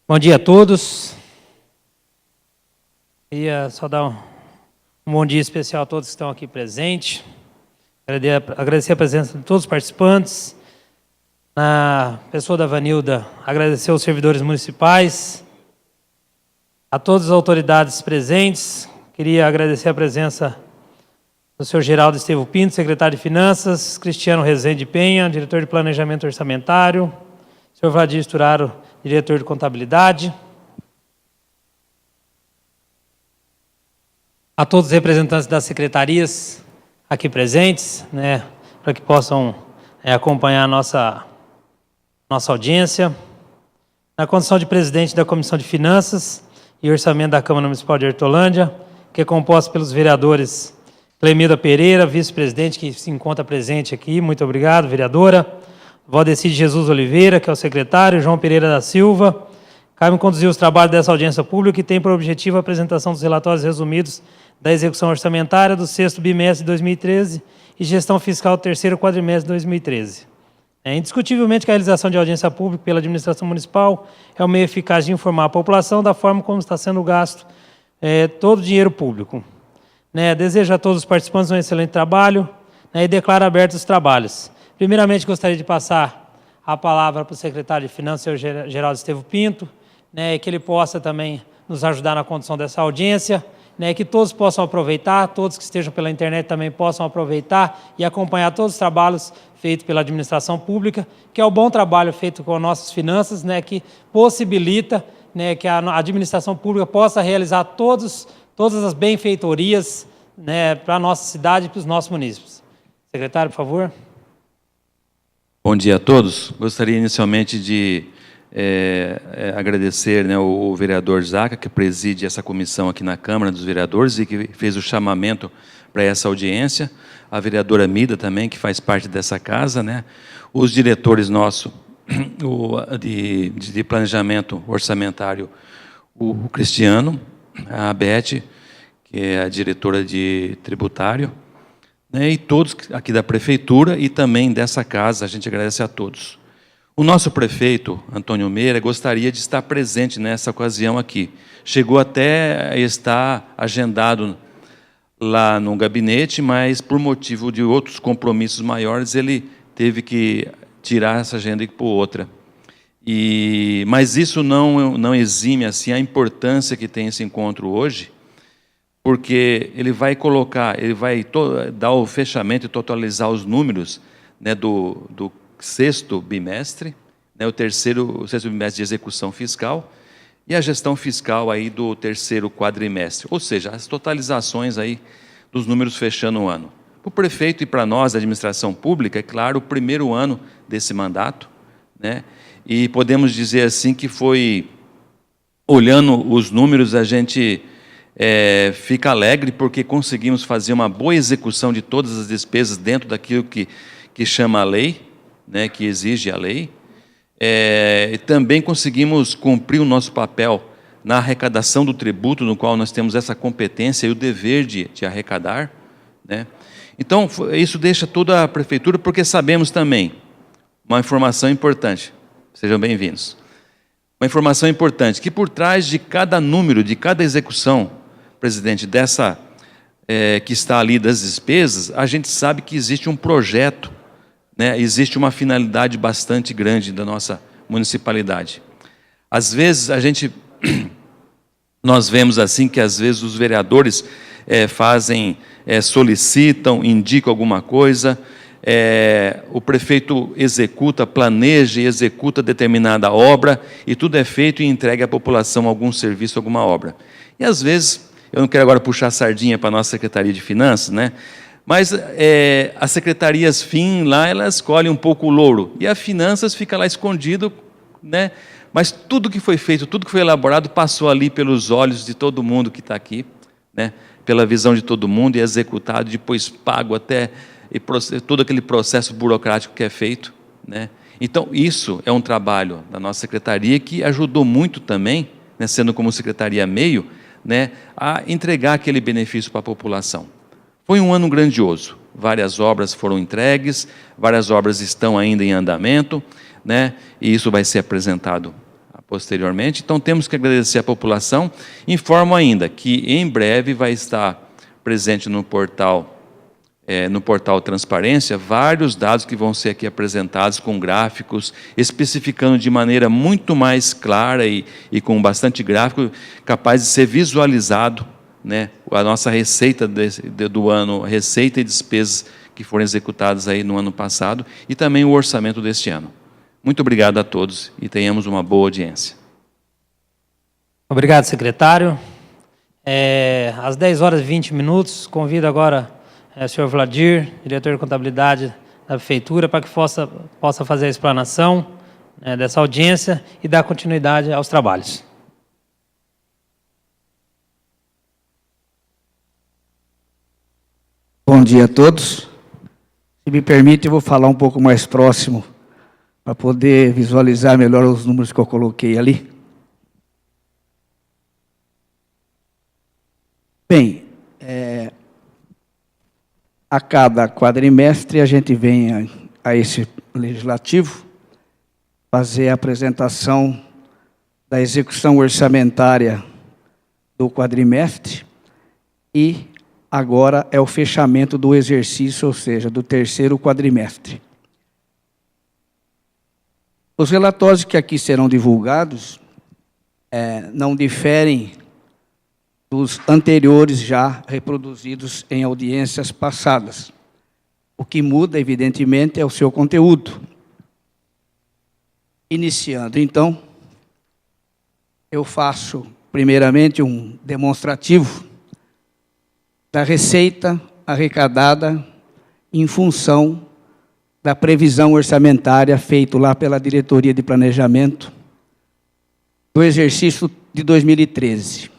Bom dia a todos. Queria só dar um bom dia especial a todos que estão aqui presentes. Agradecer a presença de todos os participantes. Na pessoa da Vanilda, agradecer aos servidores municipais, a todas as autoridades presentes. Queria agradecer a presença do senhor Geraldo Estevo Pinto, secretário de Finanças, Cristiano Rezende Penha, diretor de Planejamento Orçamentário, senhor Vladir Sturaro, diretor de Contabilidade, a todos os representantes das secretarias aqui presentes, para que possam acompanhar a nossa audiência. Na condição de presidente da Comissão de Finanças e Orçamento da Câmara Municipal de Hortolândia, que é composta pelos vereadores Clemilda Pereira, vice-presidente, que se encontra presente aqui, muito obrigado, vereadora. Valdeci de Jesus Oliveira, que é o secretário, João Pereira da Silva. Cabe-me conduzir os trabalhos dessa audiência pública, que tem por objetivo a apresentação dos relatórios resumidos da execução orçamentária do 6º bimestre de 2013 e gestão fiscal do 3º quadrimestre de 2013. Indiscutivelmente que a realização de audiência pública pela administração municipal é um meio eficaz de informar a população da forma como está sendo gasto todo o dinheiro público. Desejo a todos os participantes um excelente trabalho e declaro abertos os trabalhos. Primeiramente, gostaria de passar a palavra para o secretário de Finanças, senhor Geraldo Estevo Pinto, que ele possa também nos ajudar na condução dessa audiência, que todos possam aproveitar, todos que estejam pela internet também possam aproveitar e acompanhar todos os trabalhos feitos pela administração pública, que é o bom trabalho feito com nossas finanças, que possibilita que a administração pública possa realizar todas as benfeitorias para a nossa cidade e para os nossos munícipes. Secretário, por favor. Bom dia a todos. Gostaria inicialmente de agradecer o vereador Zaca, que preside essa comissão aqui na Câmara dos Vereadores e que fez o chamamento para essa audiência, a vereadora Mida também, que faz parte dessa casa, os diretores nossos de planejamento orçamentário, o Cristiano, a Beth, que é a diretora de tributário, e todos aqui da Prefeitura e também dessa casa, a gente agradece a todos. O nosso prefeito, Antônio Meira, gostaria de estar presente nessa ocasião aqui. Chegou até a estar agendado lá no gabinete, mas por motivo de outros compromissos maiores, ele teve que tirar essa agenda e pôr outra. Mas isso não exime assim, a importância que tem esse encontro hoje, porque ele vai dar o fechamento e totalizar os números do 6º bimestre, o sexto bimestre de execução fiscal, e a gestão fiscal aí do 3º quadrimestre, ou seja, as totalizações aí dos números fechando o ano. Para o prefeito e para nós, da administração pública, é claro, o primeiro ano desse mandato, e podemos dizer assim que foi, olhando os números, a gente fica alegre porque conseguimos fazer uma boa execução de todas as despesas dentro daquilo que chama a lei, que exige a lei. E também conseguimos cumprir o nosso papel na arrecadação do tributo, no qual nós temos essa competência e o dever de arrecadar. Então, isso deixa toda a prefeitura, porque sabemos também, uma informação importante, sejam bem-vindos, uma informação importante, que por trás de cada número, de cada execução, presidente, que está ali das despesas, a gente sabe que existe um projeto, existe uma finalidade bastante grande da nossa municipalidade. Às vezes, nós vemos assim que às vezes os vereadores solicitam, indicam alguma coisa, o prefeito planeja e executa determinada obra, e tudo é feito e entregue à população algum serviço, alguma obra. E às vezes, eu não quero agora puxar a sardinha para a nossa Secretaria de Finanças, mas as secretarias fim lá, elas escolhem um pouco o louro, e a Finanças fica lá escondido, mas tudo que foi feito, tudo que foi elaborado, passou ali pelos olhos de todo mundo que está aqui, pela visão de todo mundo, e executado, depois pago até, e todo aquele processo burocrático que é feito. Então, isso é um trabalho da nossa secretaria que ajudou muito também, sendo como secretaria meio, a entregar aquele benefício para a população. Foi um ano grandioso, várias obras foram entregues, várias obras estão ainda em andamento, e isso vai ser apresentado posteriormente. Então, temos que agradecer à população. Informo ainda que, em breve, vai estar presente no portal Transparência, vários dados que vão ser aqui apresentados com gráficos, especificando de maneira muito mais clara e com bastante gráfico, capaz de ser visualizado, né, a nossa receita do ano, receita e despesas que foram executadas aí no ano passado, e também o orçamento deste ano. Muito obrigado a todos e tenhamos uma boa audiência. Obrigado, secretário. Às 10h20, convido agora o senhor Vladir, diretor de contabilidade da Prefeitura, para que possa fazer a explanação dessa audiência e dar continuidade aos trabalhos. Bom dia a todos. Se me permite, eu vou falar um pouco mais próximo, para poder visualizar melhor os números que eu coloquei ali. Bem, a cada quadrimestre a gente vem a esse legislativo fazer a apresentação da execução orçamentária do quadrimestre e agora é o fechamento do exercício, ou seja, do terceiro quadrimestre. Os relatórios que aqui serão divulgados não diferem dos anteriores já reproduzidos em audiências passadas. O que muda, evidentemente, é o seu conteúdo. Iniciando, então, eu faço, primeiramente, um demonstrativo da receita arrecadada em função da previsão orçamentária feita lá pela Diretoria de Planejamento do exercício de 2013.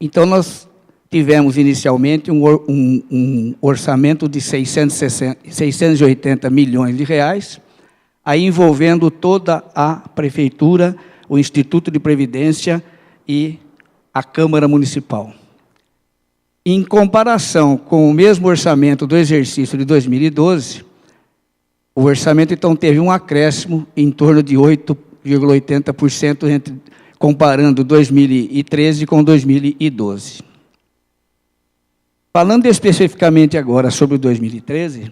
Então, nós tivemos inicialmente um orçamento de 680 milhões de reais, aí envolvendo toda a Prefeitura, o Instituto de Previdência e a Câmara Municipal. Em comparação com o mesmo orçamento do exercício de 2012, o orçamento, então, teve um acréscimo em torno de 8,80% comparando 2013 com 2012. Falando especificamente agora sobre 2013,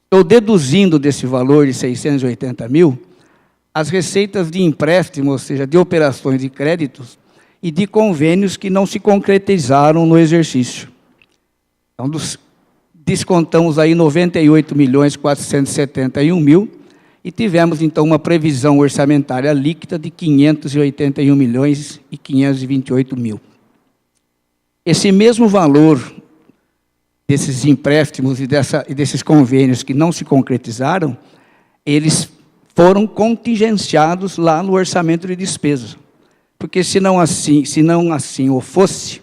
estou deduzindo desse valor de 680 mil as receitas de empréstimo, ou seja, de operações de créditos e de convênios que não se concretizaram no exercício. Então, descontamos aí 98.471.000 e tivemos, então, uma previsão orçamentária líquida de 581.528.000. Esse mesmo valor desses empréstimos e desses convênios que não se concretizaram, eles foram contingenciados lá no orçamento de despesa. Porque se não assim o fosse,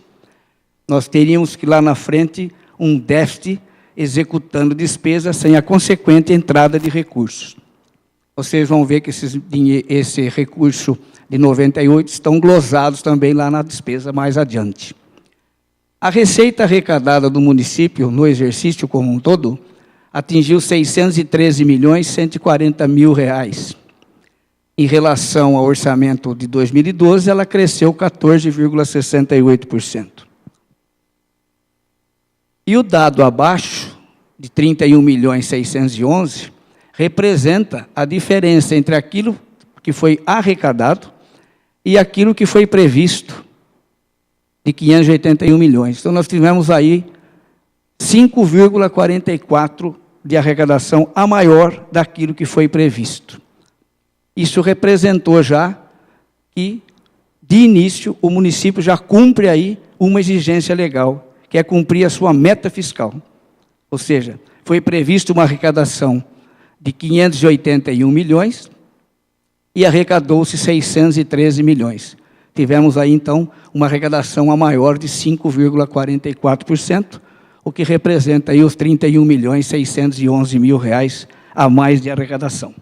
nós teríamos que lá na frente um déficit executando despesa sem a consequente entrada de recursos. Vocês vão ver que esse recurso de 98 estão glosados também lá na despesa mais adiante. A receita arrecadada do município no exercício como um todo atingiu 613.140.000 reais. Em relação ao orçamento de 2012, ela cresceu 14,68%. E o dado abaixo, de 31.611.000, representa a diferença entre aquilo que foi arrecadado e aquilo que foi previsto, de 581 milhões. Então, nós tivemos aí 5,44% de arrecadação a maior daquilo que foi previsto. Isso representou já que, de início, o município já cumpre aí uma exigência legal, que é cumprir a sua meta fiscal. Ou seja, foi previsto uma arrecadação de 581 milhões e arrecadou-se 613 milhões. Tivemos aí, então, uma arrecadação a maior de 5,44%, o que representa aí os 31.611.000 reais a mais de arrecadação.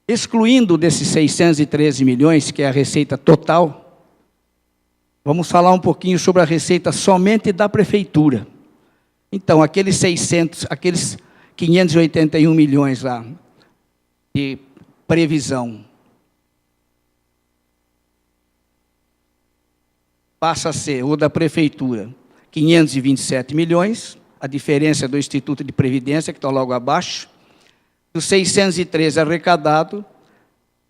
Excluindo desses 613 milhões, que é a receita total, vamos falar um pouquinho sobre a receita somente da Prefeitura. Então, aqueles 581 milhões lá de previsão passa a ser o da Prefeitura, 527 milhões, a diferença do Instituto de Previdência, que está logo abaixo. Dos 613 arrecadado,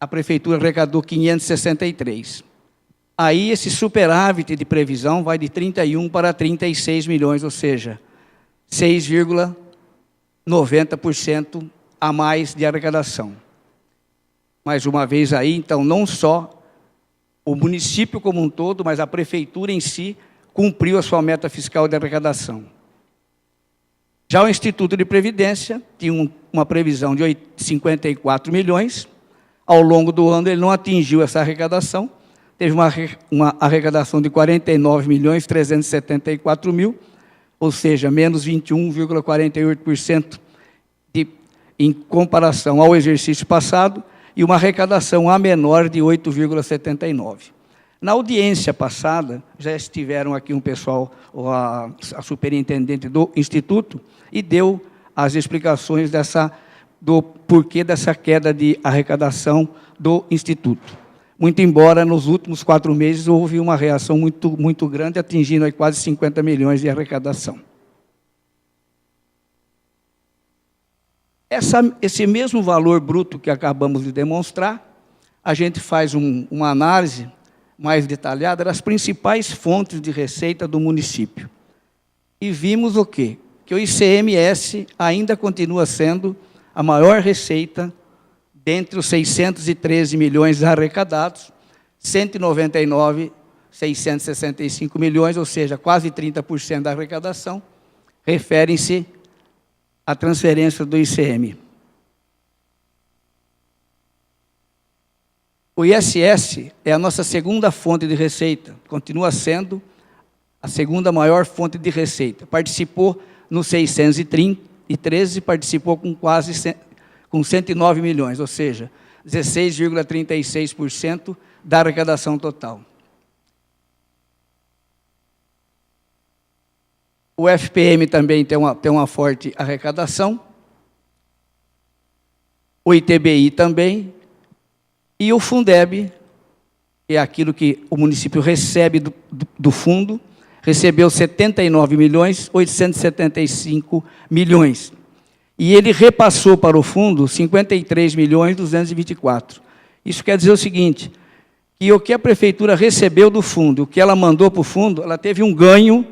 a Prefeitura arrecadou 563. Aí, esse superávit de previsão vai de 31 para 36 milhões, ou seja, 6,90% a mais de arrecadação. Mais uma vez aí, então, não só o município como um todo, mas a Prefeitura em si cumpriu a sua meta fiscal de arrecadação. Já o Instituto de Previdência tinha uma previsão de 54 milhões. Ao longo do ano, ele não atingiu essa arrecadação. Teve uma arrecadação de 49 milhões 374 mil, ou seja, menos 21,48% em comparação ao exercício passado, e uma arrecadação a menor de 8,79%. Na audiência passada, já estiveram aqui um pessoal, a superintendente do Instituto, e deu as explicações do porquê dessa queda de arrecadação do Instituto. Muito embora, nos últimos 4 meses, houve uma reação muito grande, atingindo aí quase 50 milhões de arrecadação. Esse mesmo valor bruto que acabamos de demonstrar, a gente faz uma análise mais detalhada das principais fontes de receita do município. E vimos o quê? Que o ICMS ainda continua sendo a maior receita dentre os 613 milhões arrecadados, 199.665 milhões, ou seja, quase 30% da arrecadação, referem-se à transferência do ICM. O ISS é a nossa segunda fonte de receita, continua sendo a segunda maior fonte de receita. Participou no 613, participou com 109 milhões, ou seja, 16,36% da arrecadação total. O FPM também tem uma forte arrecadação, o ITBI também, e o Fundeb, que é aquilo que o município recebe do fundo, recebeu 79.875 milhões. E ele repassou para o fundo 53.224. Isso quer dizer o seguinte, que o que a Prefeitura recebeu do fundo, o que ela mandou para o fundo, ela teve um ganho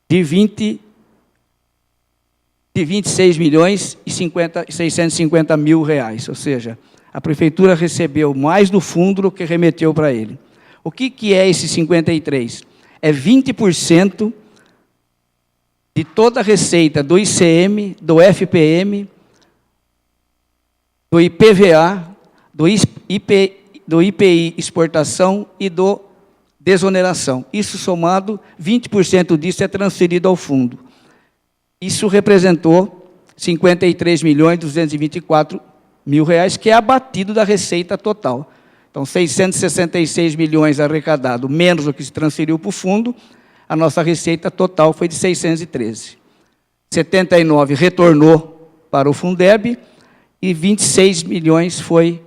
de 26 milhões e 650 mil reais, ou seja, a Prefeitura recebeu mais do fundo do que remeteu para ele. O que é esse 53? É 20% de toda a receita do ICM, do FPM, do IPVA, do IPI exportação e do desoneração. Isso somado, 20% disso é transferido ao fundo. Isso representou 53.224 mil reais, que é abatido da receita total. Então, 666 milhões arrecadado, menos o que se transferiu para o fundo, a nossa receita total foi de 613. 79 retornou para o Fundeb e 26 milhões foi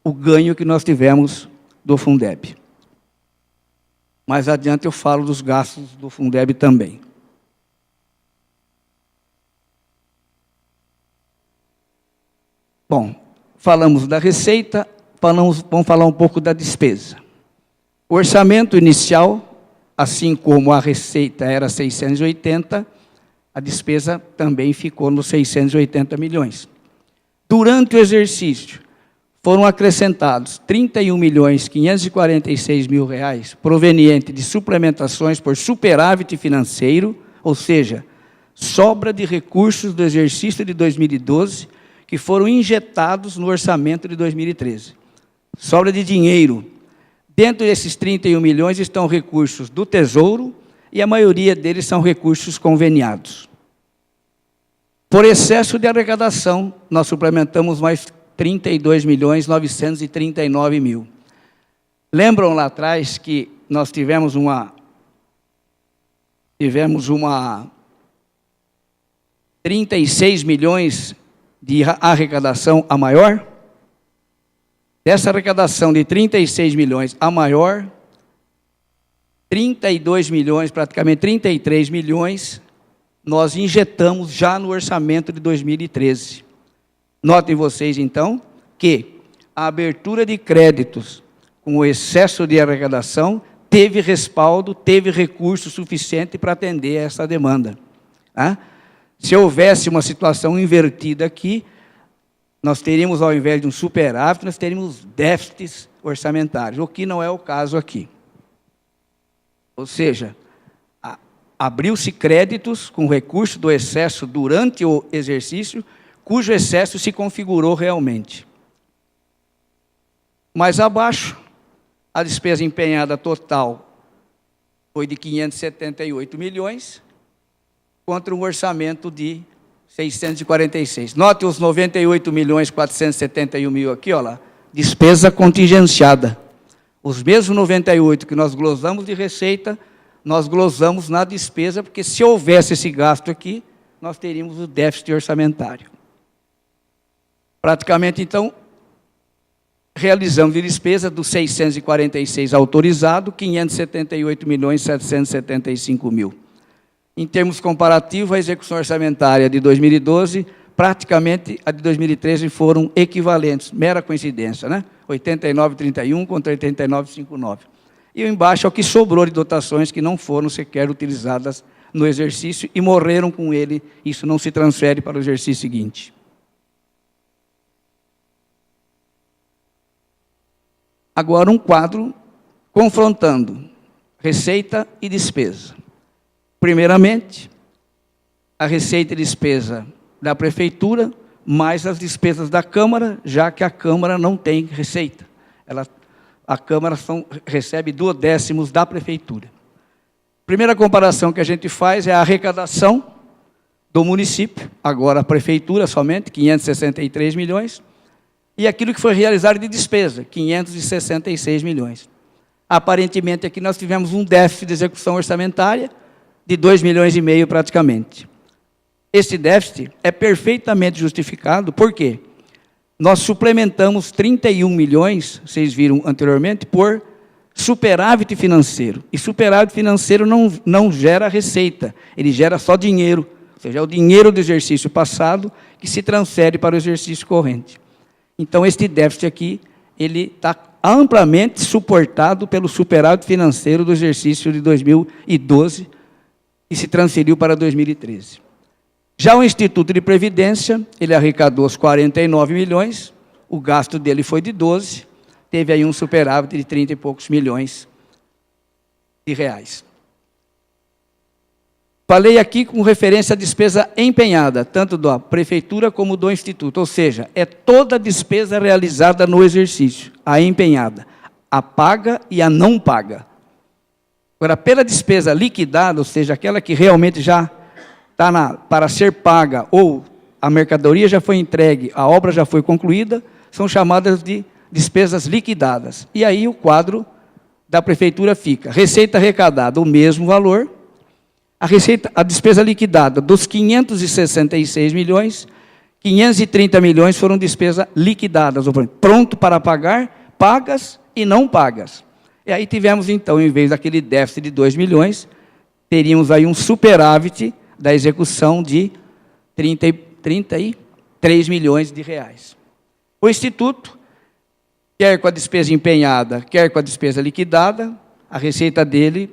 o ganho que nós tivemos do Fundeb. Mais adiante eu falo dos gastos do Fundeb também. Bom, falamos da receita, vamos falar um pouco da despesa. O orçamento inicial, assim como a receita era 680, a despesa também ficou nos 680 milhões. Durante o exercício, foram acrescentados 31.546 mil reais, proveniente de suplementações por superávit financeiro, ou seja, sobra de recursos do exercício de 2012, que foram injetados no orçamento de 2013. Sobra de dinheiro. Dentro desses 31 milhões estão recursos do Tesouro e a maioria deles são recursos conveniados. Por excesso de arrecadação, nós suplementamos mais 32.939 mil. Lembram lá atrás que nós tivemos 36 milhões de arrecadação a maior. Dessa arrecadação de 36 milhões a maior, 32 milhões, praticamente 33 milhões, nós injetamos já no orçamento de 2013. Notem vocês, então, que a abertura de créditos com o excesso de arrecadação teve respaldo, teve recurso suficiente para atender essa demanda. Tá? Se houvesse uma situação invertida aqui, nós teríamos, ao invés de um superávit, nós teríamos déficits orçamentários, o que não é o caso aqui. Ou seja, abriu-se créditos com recurso do excesso durante o exercício, cujo excesso se configurou realmente. Mais abaixo, a despesa empenhada total foi de 578 milhões, contra um orçamento de 646. Note os 98 milhões 471 mil aqui, ó lá, despesa contingenciada. Os mesmos 98 que nós glosamos de receita, nós glosamos na despesa, porque se houvesse esse gasto aqui, nós teríamos o déficit orçamentário. Praticamente, então, realizamos de despesa dos 646 autorizado, 578 milhões 775 mil. Em termos comparativos, a execução orçamentária de 2012, praticamente a de 2013 foram equivalentes, mera coincidência, né? 89,31 contra 89,59. E embaixo é o que sobrou de dotações que não foram sequer utilizadas no exercício e morreram com ele, isso não se transfere para o exercício seguinte. Agora um quadro confrontando receita e despesa. Primeiramente, a receita e despesa da prefeitura, mais as despesas da Câmara, já que a Câmara não tem receita. A Câmara recebe 2/10 da prefeitura. Primeira comparação que a gente faz é a arrecadação do município, agora a prefeitura somente, 563 milhões, e aquilo que foi realizado de despesa, 566 milhões. Aparentemente, aqui nós tivemos um déficit de execução orçamentária de 2,5 milhões praticamente. Este déficit é perfeitamente justificado, por quê? Nós suplementamos 31 milhões, vocês viram anteriormente, por superávit financeiro. E superávit financeiro não gera receita, ele gera só dinheiro, ou seja, é o dinheiro do exercício passado que se transfere para o exercício corrente. Então, este déficit aqui, ele está amplamente suportado pelo superávit financeiro do exercício de 2012, e se transferiu para 2013. Já o Instituto de Previdência, ele arrecadou os 49 milhões, o gasto dele foi de 12, teve aí um superávit de 30 e poucos milhões de reais. Falei aqui com referência à despesa empenhada, tanto da prefeitura como do Instituto, ou seja, é toda a despesa realizada no exercício, a empenhada, a paga e a não paga. Agora, pela despesa liquidada, ou seja, aquela que realmente já está para ser paga, ou a mercadoria já foi entregue, a obra já foi concluída, são chamadas de despesas liquidadas. E aí o quadro da prefeitura fica: receita arrecadada, o mesmo valor, a despesa liquidada dos 566 milhões, 530 milhões foram despesas liquidadas, ou pronto para pagar, pagas e não pagas. E aí tivemos, então, em vez daquele déficit de 2 milhões, teríamos aí um superávit da execução de 33 milhões de reais. O Instituto, quer com a despesa empenhada, quer com a despesa liquidada, a receita dele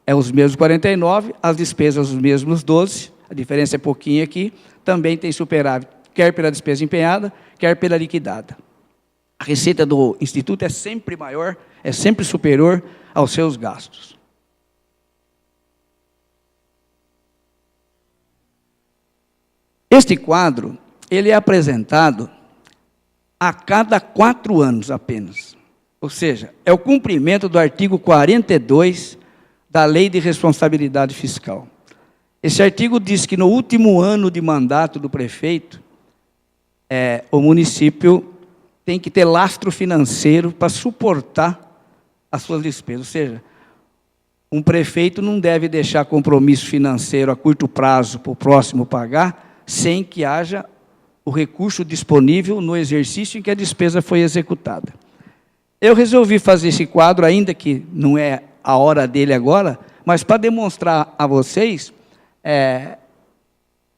é os mesmos 49, as despesas os mesmos 12, a diferença é pouquinho aqui, também tem superávit, quer pela despesa empenhada, quer pela liquidada. A receita do Instituto é sempre maior, é sempre superior aos seus gastos. Este quadro, ele é apresentado a cada 4 anos apenas. Ou seja, é o cumprimento do artigo 42 da Lei de Responsabilidade Fiscal. Esse artigo diz que no último ano de mandato do prefeito, o município tem que ter lastro financeiro para suportar as suas despesas. Ou seja, um prefeito não deve deixar compromisso financeiro a curto prazo para o próximo pagar, sem que haja o recurso disponível no exercício em que a despesa foi executada. Eu resolvi fazer esse quadro, ainda que não é a hora dele agora, mas para demonstrar a vocês a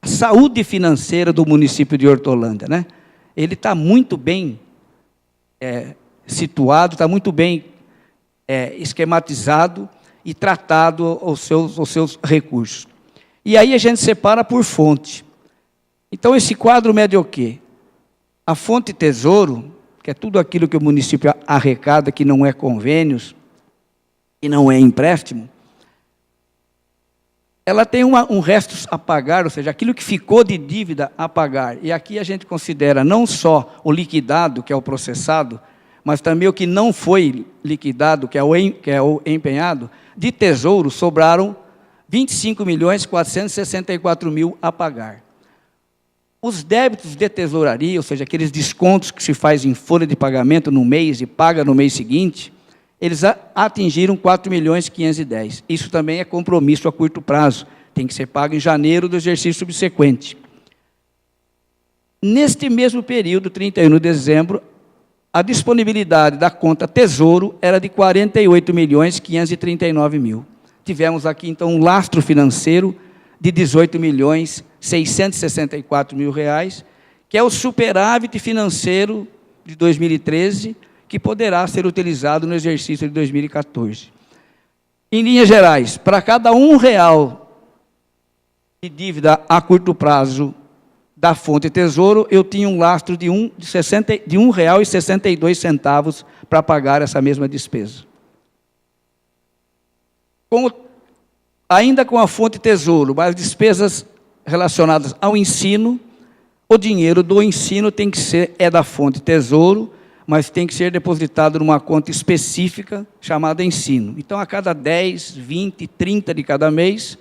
saúde financeira do município de Hortolândia, né? Ele está muito bem situado, está muito bem esquematizado e tratado os seus recursos. E aí a gente separa por fonte. Então, esse quadro mede o quê? A fonte tesouro, que é tudo aquilo que o município arrecada, que não é convênios, e não é empréstimo, ela tem um restos a pagar, ou seja, aquilo que ficou de dívida a pagar. E aqui a gente considera não só o liquidado, que é o processado, mas também o que não foi liquidado, que é o empenhado. De tesouro, sobraram 25.464.000 a pagar. Os débitos de tesouraria, ou seja, aqueles descontos que se faz em folha de pagamento no mês e paga no mês seguinte, eles atingiram 4.510.000. Isso também é compromisso a curto prazo, tem que ser pago em janeiro do exercício subsequente. Neste mesmo período, 31 de dezembro, a disponibilidade da conta Tesouro era de 48.539.000. Tivemos aqui, então, um lastro financeiro de 18.664.000 reais, que é o superávit financeiro de 2013, que poderá ser utilizado no exercício de 2014. Em linhas gerais, para cada R$1 de dívida a curto prazo da fonte Tesouro, eu tinha um lastro de R$1,62 para pagar essa mesma despesa. Ainda com a fonte Tesouro, mas despesas relacionadas ao ensino, o dinheiro do ensino tem que ser, da fonte Tesouro, mas tem que ser depositado numa conta específica chamada ensino. Então, a cada 10, 20, 30 de cada mês,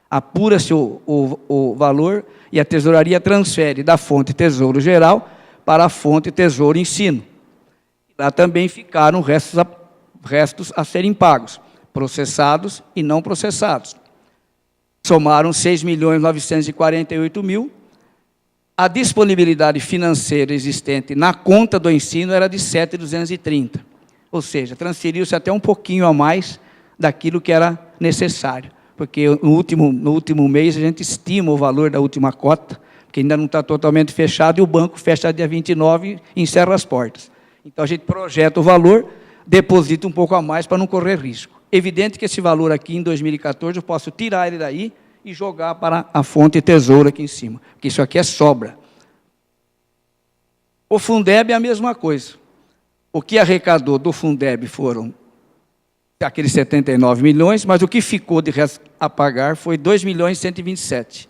apura-se o valor e a tesouraria transfere da fonte Tesouro Geral para a fonte Tesouro Ensino. Lá também ficaram restos a serem pagos, processados e não processados. Somaram 6.948.000. A disponibilidade financeira existente na conta do ensino era de 7.230. Ou seja, transferiu-se até um pouquinho a mais daquilo que era necessário. Porque no último mês a gente estima o valor da última cota, que ainda não está totalmente fechado, e o banco fecha dia 29 e encerra as portas. Então a gente projeta o valor, deposita um pouco a mais para não correr risco. Evidente que esse valor aqui em 2014 eu posso tirar ele daí e jogar para a fonte Tesouro aqui em cima, porque isso aqui é sobra. O Fundeb é a mesma coisa. O que arrecadou do Fundeb foram aqueles 79 milhões, mas o que ficou de resto a pagar foi 2.127.000.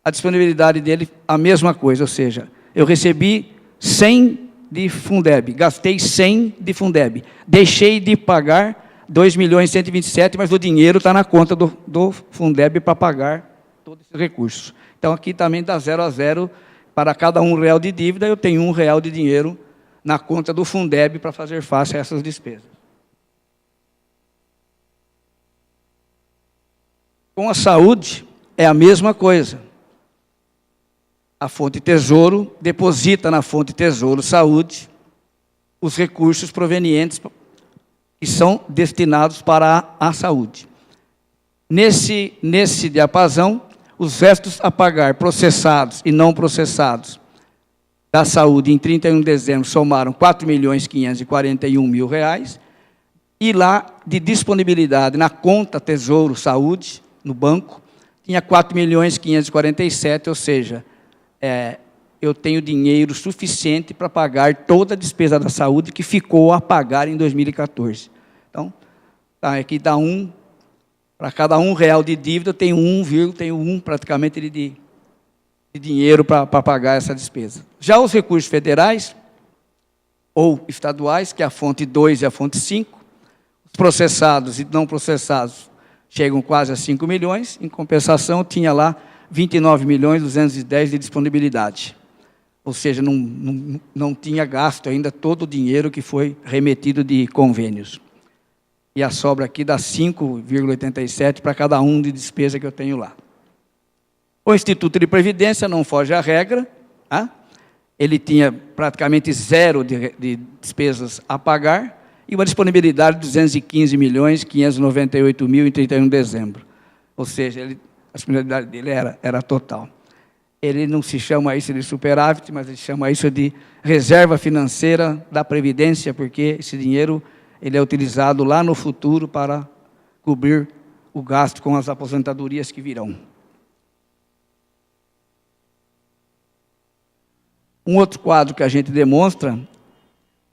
A disponibilidade dele, a mesma coisa, ou seja, eu recebi 100 de Fundeb, gastei 100 de Fundeb, deixei de pagar 2.127.000, mas o dinheiro está na conta do Fundeb para pagar todos esses recursos. Então, aqui também dá 0 a 0, para cada R$1 de dívida, eu tenho R$1 de dinheiro na conta do Fundeb para fazer face a essas despesas. Com a saúde, é a mesma coisa. A fonte Tesouro deposita na fonte Tesouro Saúde os recursos provenientes que são destinados para a saúde. Nesse diapasão, os restos a pagar processados e não processados da saúde em 31 de dezembro somaram R$4.541.000, reais, e lá de disponibilidade na conta Tesouro Saúde, no banco, tinha 4.547.000, ou seja, eu tenho dinheiro suficiente para pagar toda a despesa da saúde que ficou a pagar em 2014. Então, aqui dá para cada R$1 de dívida, eu tenho um praticamente de dinheiro para pagar essa despesa. Já os recursos federais, ou estaduais, que é a fonte 2 e a fonte 5, os processados e não processados chegam quase a 5 milhões, em compensação, tinha lá 29.210.000 de disponibilidade. Ou seja, não tinha gasto ainda todo o dinheiro que foi remetido de convênios. E a sobra aqui dá 5,87 para cada um de despesa que eu tenho lá. O Instituto de Previdência não foge à regra, tá? Ele tinha praticamente zero de despesas a pagar e uma disponibilidade de 215.598.000 em 31 de dezembro. Ou seja, a disponibilidade dele era total. Ele não se chama isso de superávit, mas ele chama isso de reserva financeira da Previdência, porque esse dinheiro ele é utilizado lá no futuro para cobrir o gasto com as aposentadorias que virão. Um outro quadro que a gente demonstra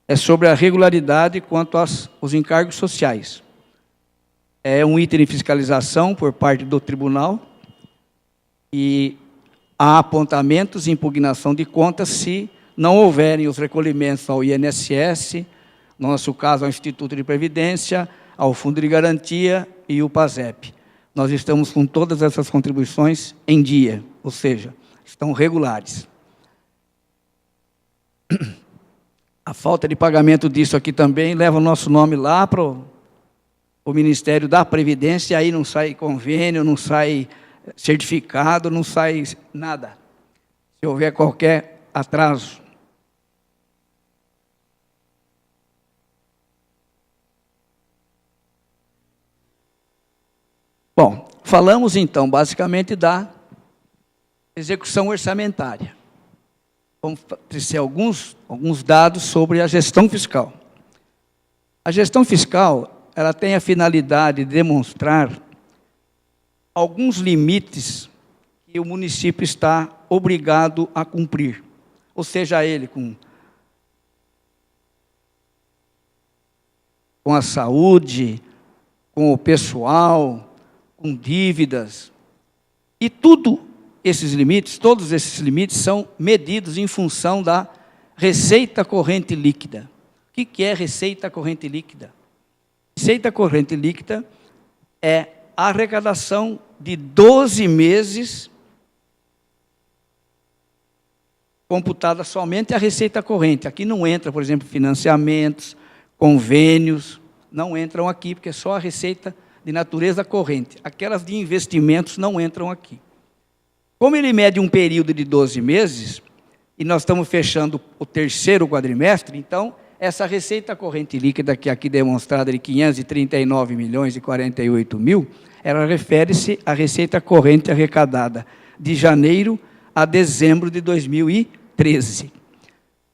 é sobre a regularidade quanto aos encargos sociais. É um item de fiscalização por parte do tribunal e há apontamentos e impugnação de contas se não houverem os recolhimentos ao INSS, no nosso caso ao Instituto de Previdência, ao Fundo de Garantia e o PASEP. Nós estamos com todas essas contribuições em dia, ou seja, estão regulares. A falta de pagamento disso aqui também leva o nosso nome lá para o Ministério da Previdência, aí não sai convênio, não sai certificado, não sai nada. Se houver qualquer atraso. Bom, falamos então basicamente da execução orçamentária. Vamos trazer alguns dados sobre a gestão fiscal. A gestão fiscal, ela tem a finalidade de demonstrar alguns limites que o município está obrigado a cumprir. Ou seja, ele com a saúde, com o pessoal, com dívidas. E todos esses limites são medidos em função da receita corrente líquida. O que é receita corrente líquida? Receita corrente líquida é a arrecadação de 12 meses computada somente a receita corrente. Aqui não entra, por exemplo, financiamentos, convênios, não entram aqui, porque é só a receita de natureza corrente. Aquelas de investimentos não entram aqui. Como ele mede um período de 12 meses, e nós estamos fechando o terceiro quadrimestre, então, essa receita corrente líquida, que aqui demonstrada de 539.048.000, ela refere-se à receita corrente arrecadada de janeiro a dezembro de 2013.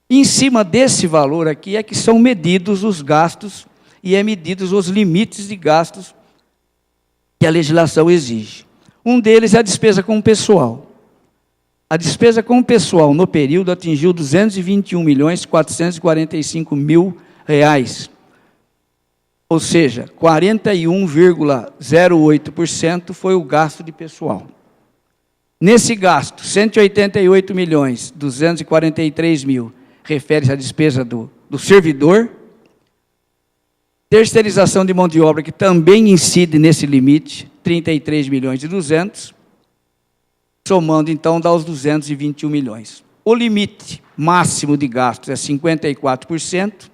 Em cima desse valor aqui é que são medidos os gastos e é medidos os limites de gastos que a legislação exige. Um deles é a despesa com o pessoal. A despesa com o pessoal no período atingiu R$ 221.445.000, ou seja, 41,08% foi o gasto de pessoal. Nesse gasto, R$ 188.243.000 refere-se à despesa do servidor. Terceirização de mão de obra, que também incide nesse limite, 33.200.000, somando então dá os 221 milhões. O limite máximo de gastos é 54%,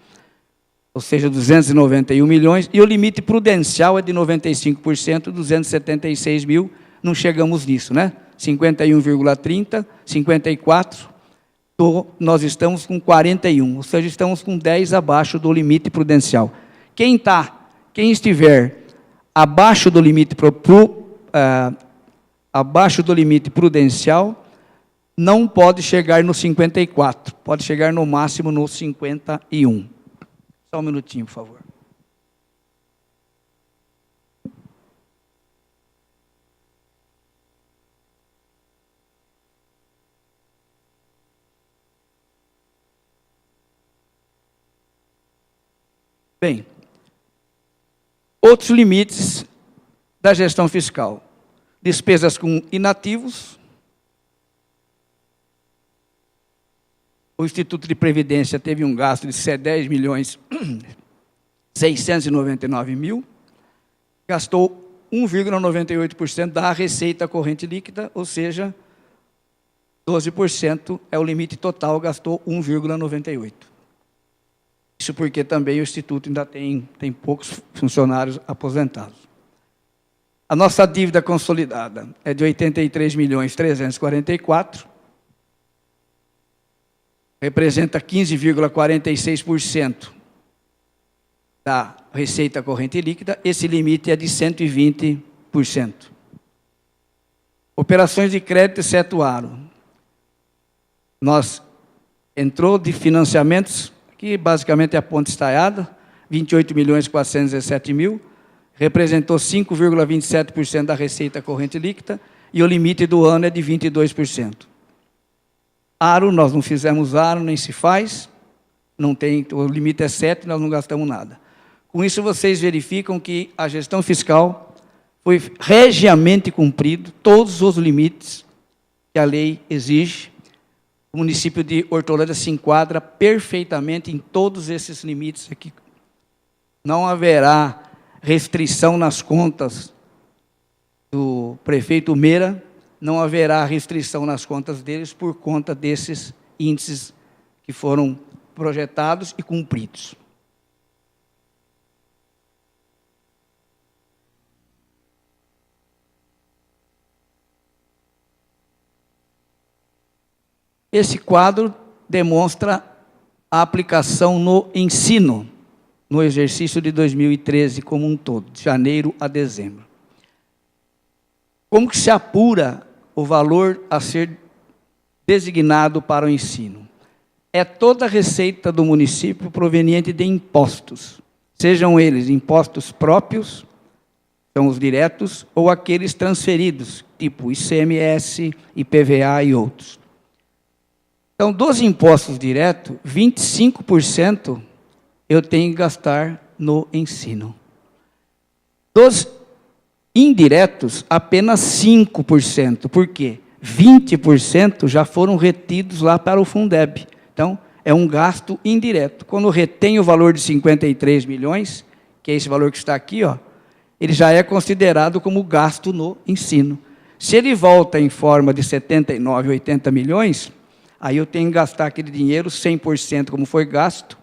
ou seja, 291 milhões, e o limite prudencial é de 95%, 276.000, não chegamos nisso, né? 51,30, 54, nós estamos com 41, ou seja, estamos com 10 abaixo do limite prudencial. Quem estiver abaixo do limite prudencial não pode chegar no 54, pode chegar no máximo no 51. Só um minutinho, por favor. Bem, outros limites da gestão fiscal. Despesas com inativos. O Instituto de Previdência teve um gasto de 10.699.000, gastou 1,98% da receita corrente líquida, ou seja, 12% é o limite total, gastou 1,98%. Isso porque também o Instituto ainda tem poucos funcionários aposentados. A nossa dívida consolidada é de 83.344.000, representa 15,46% da receita corrente líquida. Esse limite é de 120%. Operações de crédito excetuaram. Nós entrou de financiamentos, que basicamente é a ponte estaiada, 28.417.000, representou 5,27% da receita corrente líquida, e o limite do ano é de 22%. Aro, nós não fizemos aro, nem se faz, não tem, o limite é 7, nós não gastamos nada. Com isso, vocês verificam que a gestão fiscal foi regiamente cumprido, todos os limites que a lei exige. O município de Hortolândia se enquadra perfeitamente em todos esses limites aqui. Não haverá restrição nas contas do prefeito Meira, não haverá restrição nas contas deles por conta desses índices que foram projetados e cumpridos. Esse quadro demonstra a aplicação no ensino, no exercício de 2013 como um todo, de janeiro a dezembro. Como que se apura o valor a ser designado para o ensino? É toda a receita do município proveniente de impostos, sejam eles impostos próprios, são os diretos, ou aqueles transferidos, tipo ICMS, IPVA e outros. Então, dos impostos diretos, 25% eu tenho que gastar no ensino. Dos indiretos, apenas 5%. Por quê? 20% já foram retidos lá para o Fundeb. Então, é um gasto indireto. Quando retém o valor de 53 milhões, que é esse valor que está aqui, ó, ele já é considerado como gasto no ensino. Se ele volta em forma de 79, 80 milhões, aí eu tenho que gastar aquele dinheiro 100% como foi gasto,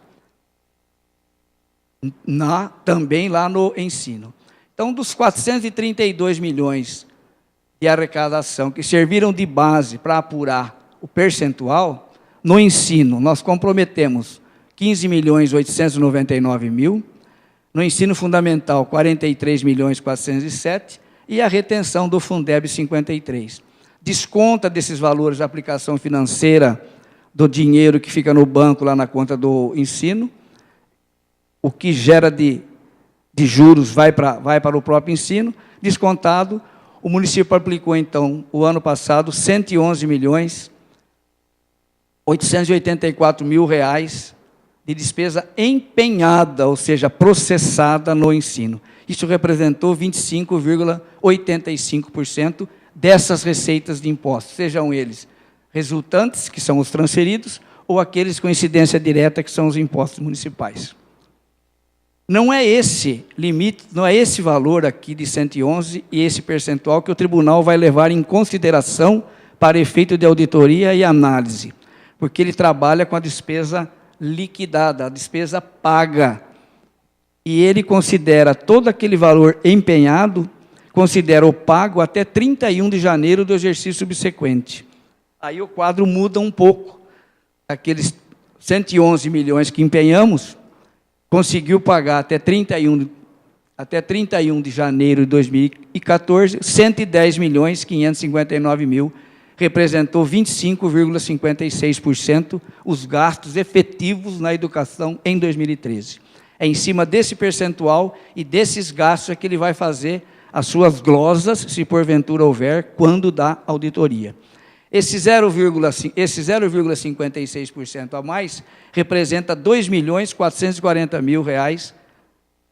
também lá no ensino. Então, dos 432 milhões de arrecadação que serviram de base para apurar o percentual, no ensino nós comprometemos 15.899.000, no ensino fundamental 43.407.000 e a retenção do Fundeb 53. Desconta desses valores a aplicação financeira do dinheiro que fica no banco lá na conta do ensino, o que gera de juros vai para o próprio ensino, descontado. O município aplicou, então, o ano passado, 111.884.000 de despesa empenhada, ou seja, processada no ensino. Isso representou 25,85% dessas receitas de impostos, sejam eles resultantes, que são os transferidos, ou aqueles com incidência direta, que são os impostos municipais. Não é esse limite, não é esse valor aqui de 111 e esse percentual que o tribunal vai levar em consideração para efeito de auditoria e análise, porque ele trabalha com a despesa liquidada, a despesa paga. E ele considera todo aquele valor empenhado, considera o pago até 31 de janeiro do exercício subsequente. Aí o quadro muda um pouco. Aqueles 111 milhões que empenhamos, conseguiu pagar até 31 de janeiro de 2014, 110.559.000, representou 25,56% os gastos efetivos na educação em 2013. É em cima desse percentual e desses gastos é que ele vai fazer as suas glosas, se porventura houver, quando da auditoria. Esse 0,56% a mais representa R$ 2.440.000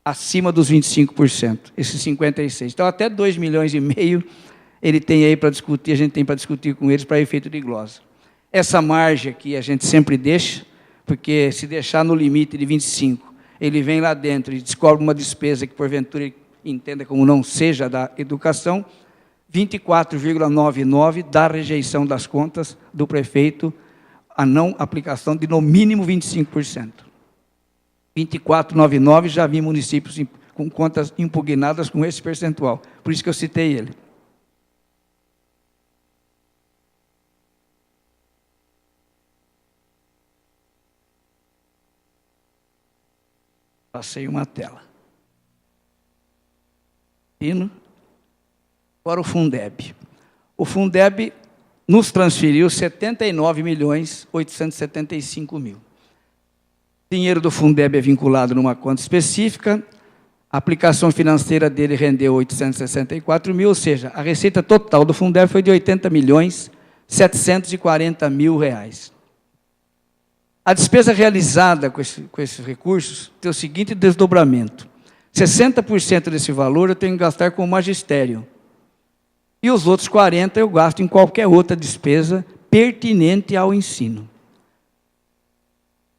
acima dos 25%, esses 56%. Então, até 2,5 milhões ele tem aí para discutir, a gente tem para discutir com eles para efeito de glosa. Essa margem aqui a gente sempre deixa, porque se deixar no limite de 25, ele vem lá dentro e descobre uma despesa que, porventura, ele entenda como não seja da educação, 24,99% da rejeição das contas do prefeito, a não aplicação de no mínimo 25%. 24,99% já vi municípios com contas impugnadas com esse percentual. Por isso que eu citei ele. Passei uma tela. Agora o Fundeb. O Fundeb nos transferiu 79.875.000. O dinheiro do Fundeb é vinculado numa conta específica, a aplicação financeira dele rendeu 864.000, ou seja, a receita total do Fundeb foi de 80.740.000 reais. A despesa realizada com esses recursos tem o seguinte desdobramento. 60% desse valor eu tenho que gastar com o magistério. E os outros 40% eu gasto em qualquer outra despesa pertinente ao ensino.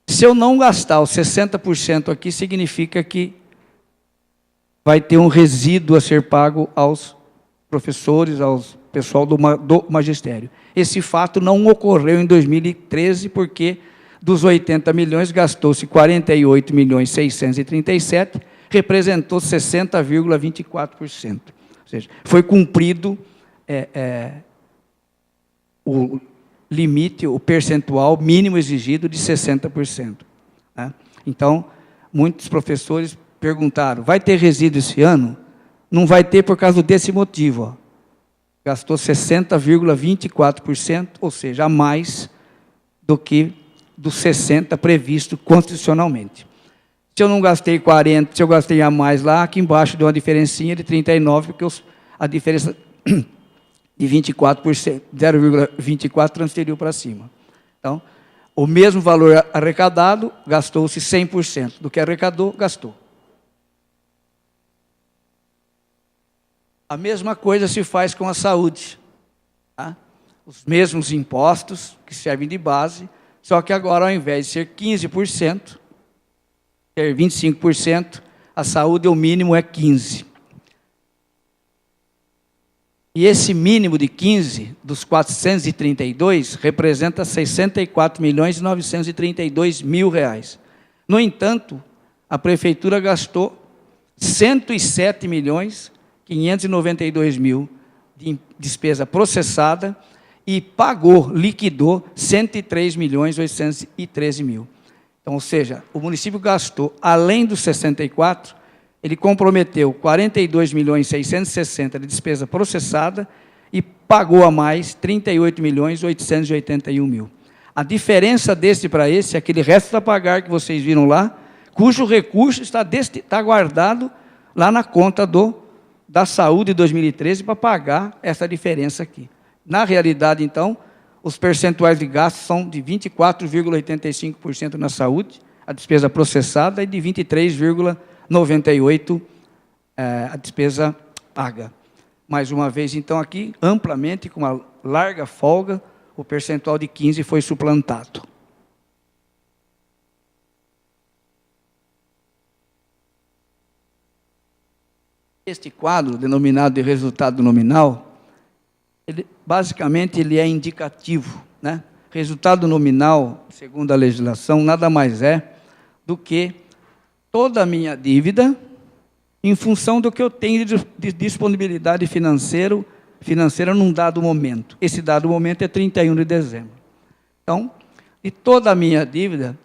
Se eu não gastar os 60% aqui, significa que vai ter um resíduo a ser pago aos professores, ao pessoal do magistério. Esse fato não ocorreu em 2013, porque dos 80 milhões, gastou-se 48.637.000, representou 60,24%. Ou seja, foi cumprido o limite, o percentual mínimo exigido de 60%. Né? Então, muitos professores perguntaram, vai ter resíduo esse ano? Não vai ter por causa desse motivo. Ó. Gastou 60,24%, ou seja, a mais do que dos 60% previsto constitucionalmente. Se eu não gastei 40, se eu gastei a mais lá, aqui embaixo deu uma diferencinha de 39, porque a diferença de 24%, 0,24 transferiu para cima. Então, o mesmo valor arrecadado, gastou-se 100%. Do que arrecadou, gastou. A mesma coisa se faz com a saúde. Tá? Os mesmos impostos que servem de base, só que agora, ao invés de ser 15%, ser 25%, a saúde, o mínimo é 15%. E esse mínimo de 15, dos 432, representa 64.932.000 reais. No entanto, a prefeitura gastou 107.592.000 de despesa processada e pagou, liquidou 103.813.000. Então, ou seja, o município gastou, além dos 64, ele comprometeu 42.660.000 de despesa processada e pagou a mais 38.881.000. A diferença desse para esse é aquele resto a pagar que vocês viram lá, cujo recurso está guardado lá na conta da saúde de 2013 para pagar essa diferença aqui. Na realidade, então, os percentuais de gastos são de 24,85% na saúde, a despesa processada, e de 23,98% a despesa paga. Mais uma vez, então, aqui, amplamente, com uma larga folga, o percentual de 15% foi suplantado. Este quadro, denominado de resultado nominal, basicamente ele é indicativo. Né? Resultado nominal, segundo a legislação, nada mais é do que toda a minha dívida em função do que eu tenho de disponibilidade financeira num dado momento. Esse dado momento é 31 de dezembro. Então, de toda a minha dívida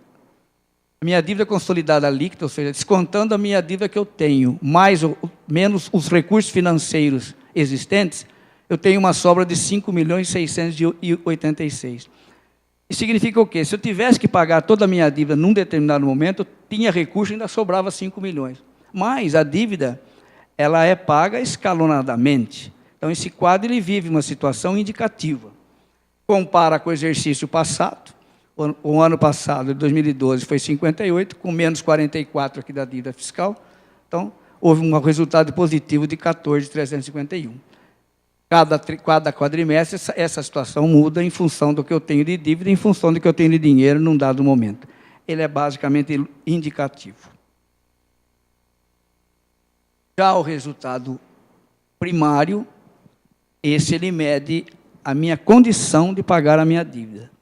consolidada líquida, ou seja, descontando a minha dívida que eu tenho, mais ou menos os recursos financeiros existentes, eu tenho uma sobra de 5.686.000. Isso significa o quê? Se eu tivesse que pagar toda a minha dívida num determinado momento, eu tinha recurso e ainda sobrava 5 milhões. Mas a dívida, ela é paga escalonadamente. Então, esse quadro ele vive uma situação indicativa. Compara com o exercício passado. O ano passado, de 2012, foi 58, com menos 44 aqui da dívida fiscal. Então, houve um resultado positivo de 14.351. Cada quadrimestre, essa situação muda em função do que eu tenho de dívida, em função do que eu tenho de dinheiro num dado momento. Ele é basicamente indicativo. Já o resultado primário, esse ele mede a minha condição de pagar a minha dívida.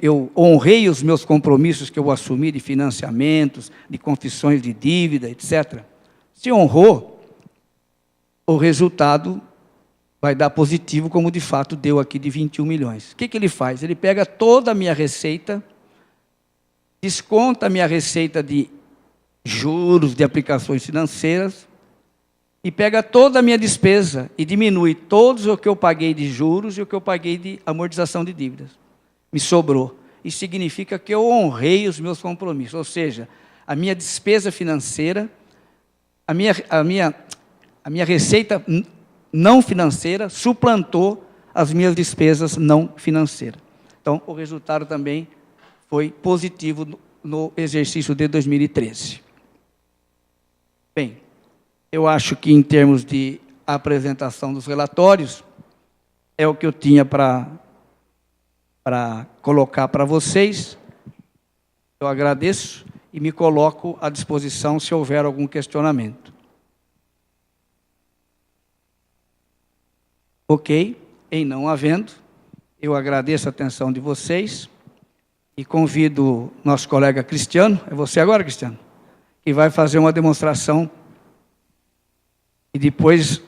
eu honrei os meus compromissos que eu assumi de financiamentos, de confissões de dívida, etc. Se honrou, o resultado vai dar positivo, como de fato deu aqui de 21 milhões. O que ele faz? Ele pega toda a minha receita, desconta a minha receita de juros, de aplicações financeiras, e pega toda a minha despesa e diminui todos o que eu paguei de juros e o que eu paguei de amortização de dívidas. Me sobrou. Isso significa que eu honrei os meus compromissos, ou seja, a minha despesa financeira, a minha receita não financeira suplantou as minhas despesas não financeiras. Então, o resultado também foi positivo no exercício de 2013. Bem, eu acho que em termos de apresentação dos relatórios, é o que eu tinha para colocar para vocês. Eu agradeço e me coloco à disposição se houver algum questionamento. Ok? Em não havendo, eu agradeço a atenção de vocês e convido nosso colega Cristiano, é você agora, Cristiano, que vai fazer uma demonstração e depois,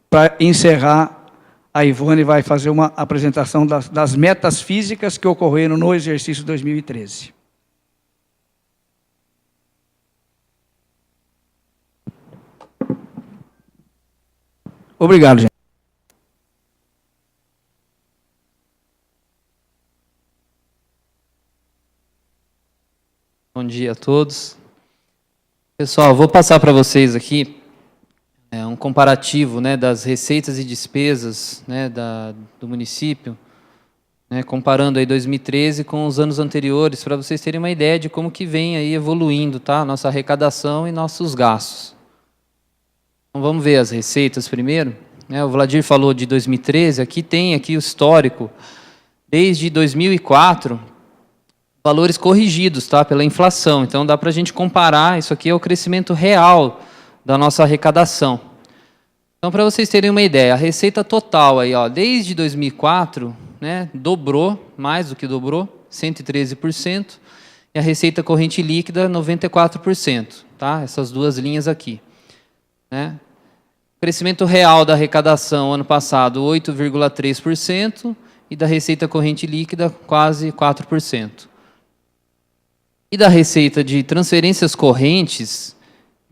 para encerrar, a Ivone vai fazer uma apresentação das metas físicas que ocorreram no exercício 2013. Obrigado, gente. Bom dia a todos. Pessoal, vou passar para vocês aqui um comparativo, né, das receitas e despesas, né, do município, né, comparando aí 2013 com os anos anteriores, para vocês terem uma ideia de como que vem aí evoluindo, tá, nossa arrecadação e nossos gastos. Então, vamos ver as receitas primeiro. O Vladir falou de 2013, aqui tem o histórico, desde 2004, valores corrigidos, tá, pela inflação. Então, dá para a gente comparar, isso aqui é o crescimento real da nossa arrecadação. Então, para vocês terem uma ideia, a receita total, aí, ó, desde 2004, né, dobrou, mais do que dobrou, 113%, e a receita corrente líquida, 94%. Tá? Essas duas linhas aqui. Né? Crescimento real da arrecadação, ano passado, 8,3%, e da receita corrente líquida, quase 4%. E da receita de transferências correntes,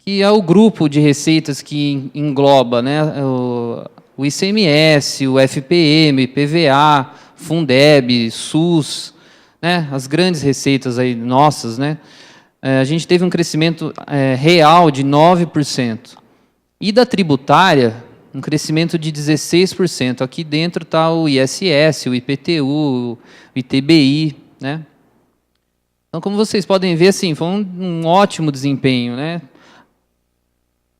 que é o grupo de receitas que engloba, né, o ICMS, o FPM, PVA, Fundeb, SUS, né, as grandes receitas aí nossas, né, a gente teve um crescimento real de 9%. E da tributária, um crescimento de 16%. Aqui dentro está o ISS, o IPTU, o ITBI, né? Então, como vocês podem ver, assim, foi um ótimo desempenho, né?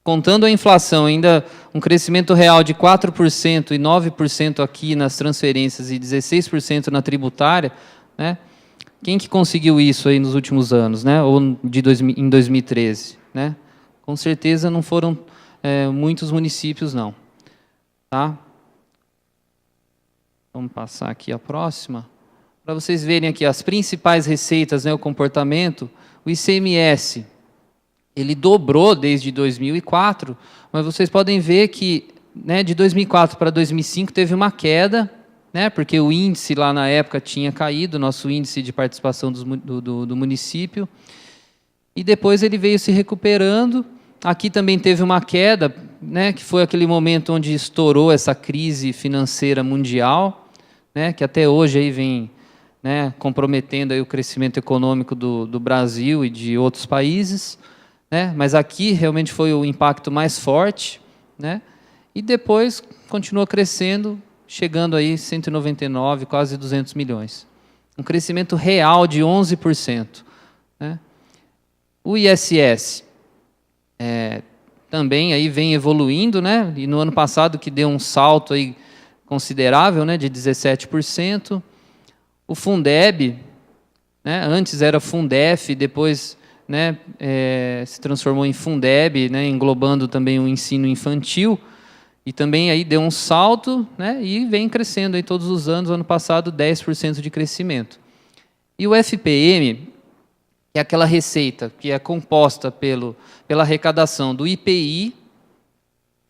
Contando a inflação, ainda um crescimento real de 4% e 9% aqui nas transferências e 16% na tributária, né? Quem que conseguiu isso aí nos últimos anos, né? Ou em 2013, né? Com certeza não foram muitos municípios, não. Tá? Vamos passar aqui a próxima. Para vocês verem aqui as principais receitas, né, o comportamento, o ICMS, ele dobrou desde 2004, mas vocês podem ver que, né, de 2004 para 2005 teve uma queda, né, porque o índice lá na época tinha caído, nosso índice de participação do município, e depois ele veio se recuperando. Aqui também teve uma queda, né, que foi aquele momento onde estourou essa crise financeira mundial, né, que até hoje aí vem, né, comprometendo aí o crescimento econômico do Brasil e de outros países, né, mas aqui realmente foi o impacto mais forte, né, e depois continua crescendo, chegando aí 199, quase 200 milhões. Um crescimento real de 11%. Né. O ISS também aí vem evoluindo, né, e no ano passado que deu um salto aí considerável, né, de 17%. O Fundeb, né, antes era Fundef, depois, né, se transformou em Fundeb, né, englobando também o ensino infantil, e também aí deu um salto, né, e vem crescendo aí todos os anos. Ano passado, 10% de crescimento. E o FPM, que é aquela receita que é composta pela arrecadação do IPI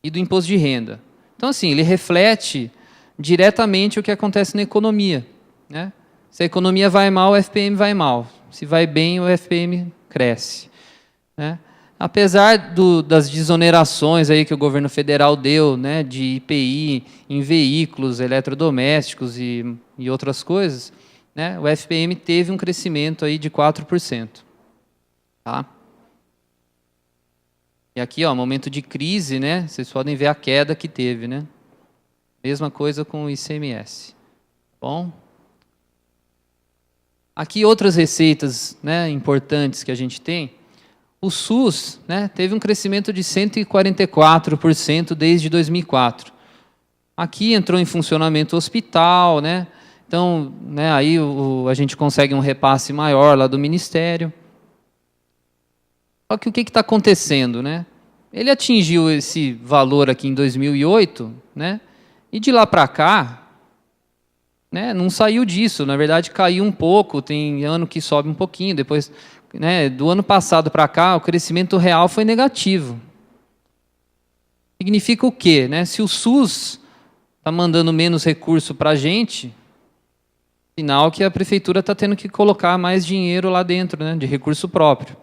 e do imposto de renda. Então, assim, ele reflete diretamente o que acontece na economia, né? Se a economia vai mal, o FPM vai mal. Se vai bem, o FPM cresce, né? Apesar das desonerações aí que o governo federal deu, né, de IPI em veículos, eletrodomésticos e outras coisas, né, o FPM teve um crescimento aí de 4%. Tá? E aqui, ó, momento de crise, né, vocês podem ver a queda que teve, né? Mesma coisa com o ICMS. Bom? Aqui outras receitas, né, importantes que a gente tem. O SUS, né, teve um crescimento de 144% desde 2004. Aqui entrou em funcionamento o hospital, né? Então, né, aí a gente consegue um repasse maior lá do Ministério. Só que o que está acontecendo, né? Ele atingiu esse valor aqui em 2008, né? E de lá para cá, né, não saiu disso. Na verdade, caiu um pouco. Tem ano que sobe um pouquinho. Depois, né, do ano passado para cá, o crescimento real foi negativo. Significa o quê, né? Se o SUS está mandando menos recurso para a gente, sinal que a prefeitura está tendo que colocar mais dinheiro lá dentro, né, de recurso próprio.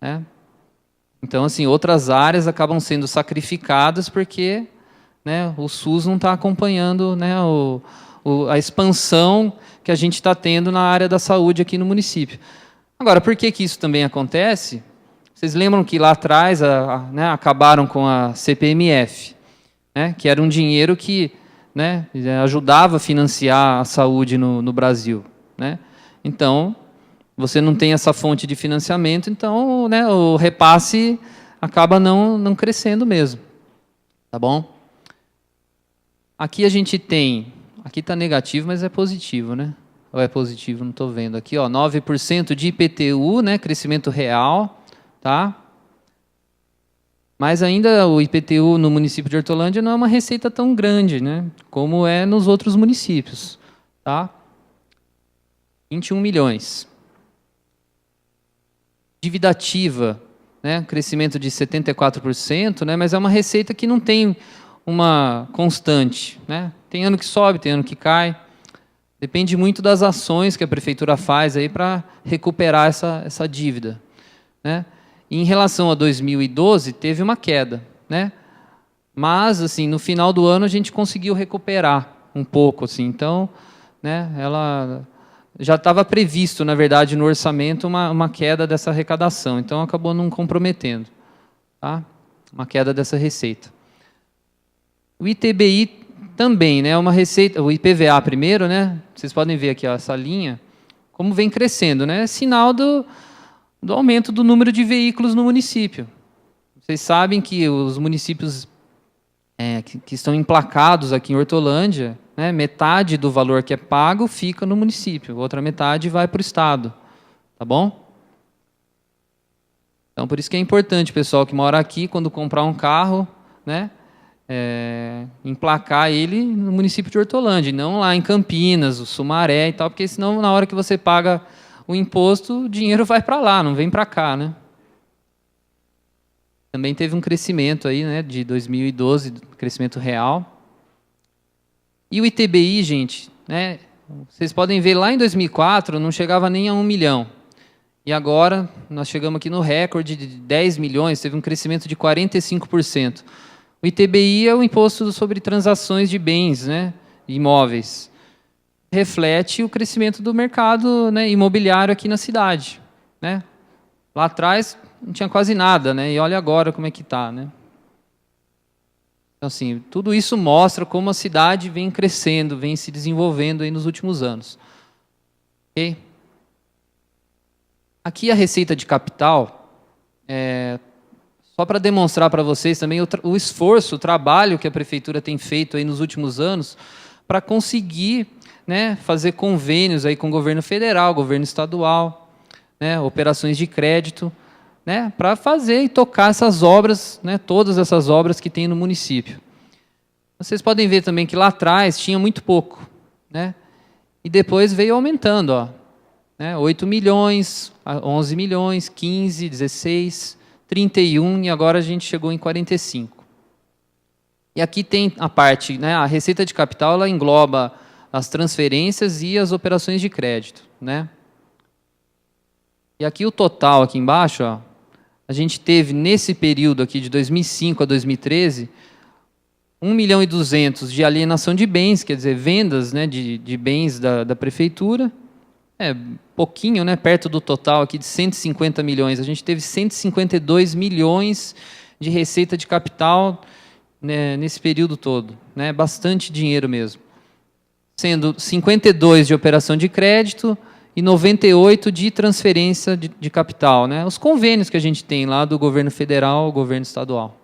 Né? Então, assim, outras áreas acabam sendo sacrificadas porque, né, o SUS não está acompanhando, né, a expansão que a gente está tendo na área da saúde aqui no município. Agora, por que isso também acontece? Vocês lembram que lá atrás né, acabaram com a CPMF, né, que era um dinheiro que, né, ajudava a financiar a saúde no Brasil. Né? Então, você não tem essa fonte de financiamento, então, né, o repasse acaba não crescendo mesmo. Tá bom? Aqui a gente tem, aqui está negativo, mas é positivo, né? Ou é positivo, não estou vendo aqui, ó, 9% de IPTU, né, crescimento real, tá? Mas ainda o IPTU no município de Hortolândia não é uma receita tão grande, né, como é nos outros municípios, tá? 21 milhões. Dívida ativa, né, crescimento de 74%, né, mas é uma receita que não tem uma constante, né? Tem ano que sobe, tem ano que cai. Depende muito das ações que a prefeitura faz aí para recuperar essa dívida, né? E em relação a 2012 teve uma queda, né? Mas assim, no final do ano a gente conseguiu recuperar um pouco, assim. Então, né, ela já estava previsto, na verdade, no orçamento uma queda dessa arrecadação, então acabou não comprometendo, tá? Uma queda dessa receita. O ITBI também, né, uma receita, o IPVA primeiro, né, vocês podem ver aqui, ó, essa linha, como vem crescendo, né, é sinal do aumento do número de veículos no município. Vocês sabem que os municípios que estão emplacados aqui em Hortolândia, né, metade do valor que é pago fica no município, outra metade vai para o Estado. Tá bom? Então, por isso que é importante, pessoal que mora aqui, quando comprar um carro, né, emplacar ele no município de Hortolândia, e não lá em Campinas, o Sumaré e tal, porque senão, na hora que você paga o imposto, o dinheiro vai para lá, não vem para cá, né? Também teve um crescimento aí, né, de 2012, crescimento real. E o ITBI, gente, né, vocês podem ver lá em 2004 não chegava nem a 1 milhão. E agora nós chegamos aqui no recorde de 10 milhões, teve um crescimento de 45%. O ITBI é o Imposto sobre Transações de Bens, né, imóveis. Reflete o crescimento do mercado, né, imobiliário aqui na cidade. Né? Lá atrás não tinha quase nada, né, e olha agora como é que está. Né? Então, assim, tudo isso mostra como a cidade vem crescendo, vem se desenvolvendo aí nos últimos anos. Okay? Aqui a receita de capital, só para demonstrar para vocês também o esforço, o trabalho que a prefeitura tem feito aí nos últimos anos para conseguir, né, fazer convênios aí com o governo federal, governo estadual, né, operações de crédito, né, para fazer e tocar essas obras, né, todas essas obras que tem no município. Vocês podem ver também que lá atrás tinha muito pouco, né, e depois veio aumentando, ó, né? 8 milhões, 11 milhões, 15, 16, 31 e agora a gente chegou em 45. E aqui tem a parte, né? A receita de capital ela engloba as transferências e as operações de crédito, né? E aqui o total, aqui embaixo, ó, a gente teve nesse período aqui de 2005 a 2013, 1 milhão e 200 de alienação de bens, quer dizer, vendas, né, de bens da prefeitura, pouquinho, né, perto do total aqui de 150 milhões. A gente teve 152 milhões de receita de capital, né, nesse período todo, né, bastante dinheiro mesmo. Sendo 52 de operação de crédito e 98 de transferência de capital, né? Os convênios que a gente tem lá do governo federal ao governo estadual.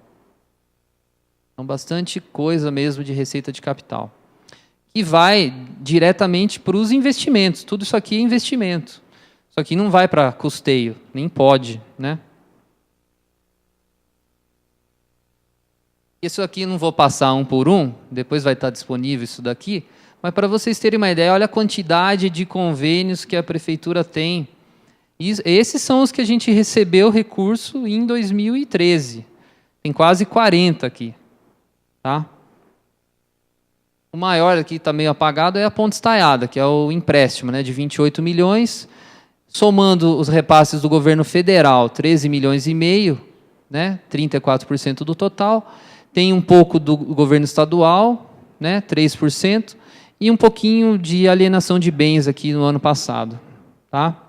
Então, bastante coisa mesmo de receita de capital. Que vai diretamente para os investimentos. Tudo isso aqui é investimento. Isso aqui não vai para custeio, nem pode, né? Isso aqui não vou passar um por um, depois vai estar disponível isso daqui, mas para vocês terem uma ideia, olha a quantidade de convênios que a prefeitura tem. E esses são os que a gente recebeu recurso em 2013. Tem quase 40 aqui. Tá? O maior aqui está meio apagado é a Ponte Estaiada, que é o empréstimo, né, de 28 milhões, somando os repasses do governo federal, 13 milhões e meio, né, 34% do total. Tem um pouco do governo estadual, né, 3%, e um pouquinho de alienação de bens aqui no ano passado. Tá?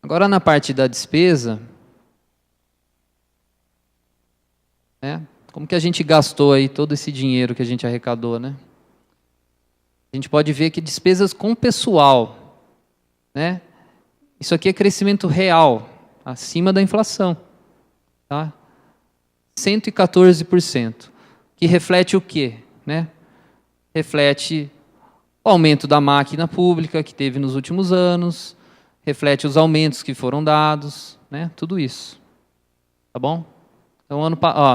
Agora, na parte da despesa, né, como que a gente gastou aí todo esse dinheiro que a gente arrecadou, né? A gente pode ver que despesas com pessoal, né? Isso aqui é crescimento real, acima da inflação, tá? 114%. Que reflete o quê? Né? Reflete o aumento da máquina pública que teve nos últimos anos, reflete os aumentos que foram dados, né? Tudo isso. Tá bom? Então,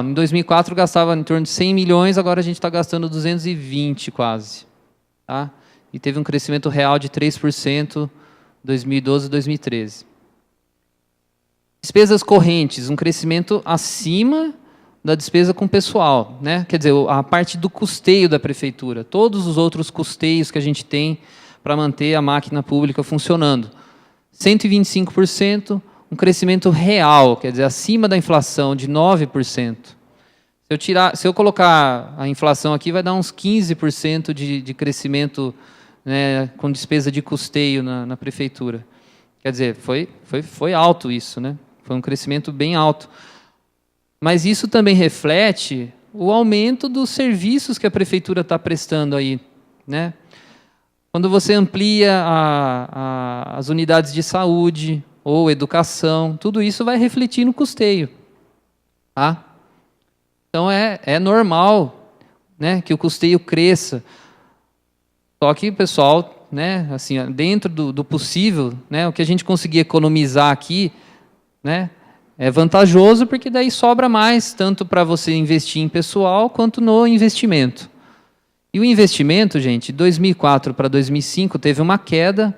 em 2004 gastava em torno de 100 milhões, agora a gente está gastando 220 quase. Tá? E teve um crescimento real de 3% 2012 e 2013. Despesas correntes, um crescimento acima da despesa com pessoal, né? Quer dizer, a parte do custeio da prefeitura, todos os outros custeios que a gente tem para manter a máquina pública funcionando. 125%, um crescimento real, quer dizer, acima da inflação de 9%. Se eu colocar a inflação aqui, vai dar uns 15% de crescimento, né, com despesa de custeio na prefeitura. Quer dizer, foi alto isso, né? Foi um crescimento bem alto. Mas isso também reflete o aumento dos serviços que a prefeitura está prestando aí, né? Quando você amplia as unidades de saúde ou educação, tudo isso vai refletir no custeio. Tá? Então é normal, né, que o custeio cresça. Só que, pessoal, né, assim, dentro do possível, né, o que a gente conseguir economizar aqui, né, é vantajoso porque daí sobra mais, tanto para você investir em pessoal quanto no investimento. E o investimento, gente, de 2004 para 2005 teve uma queda,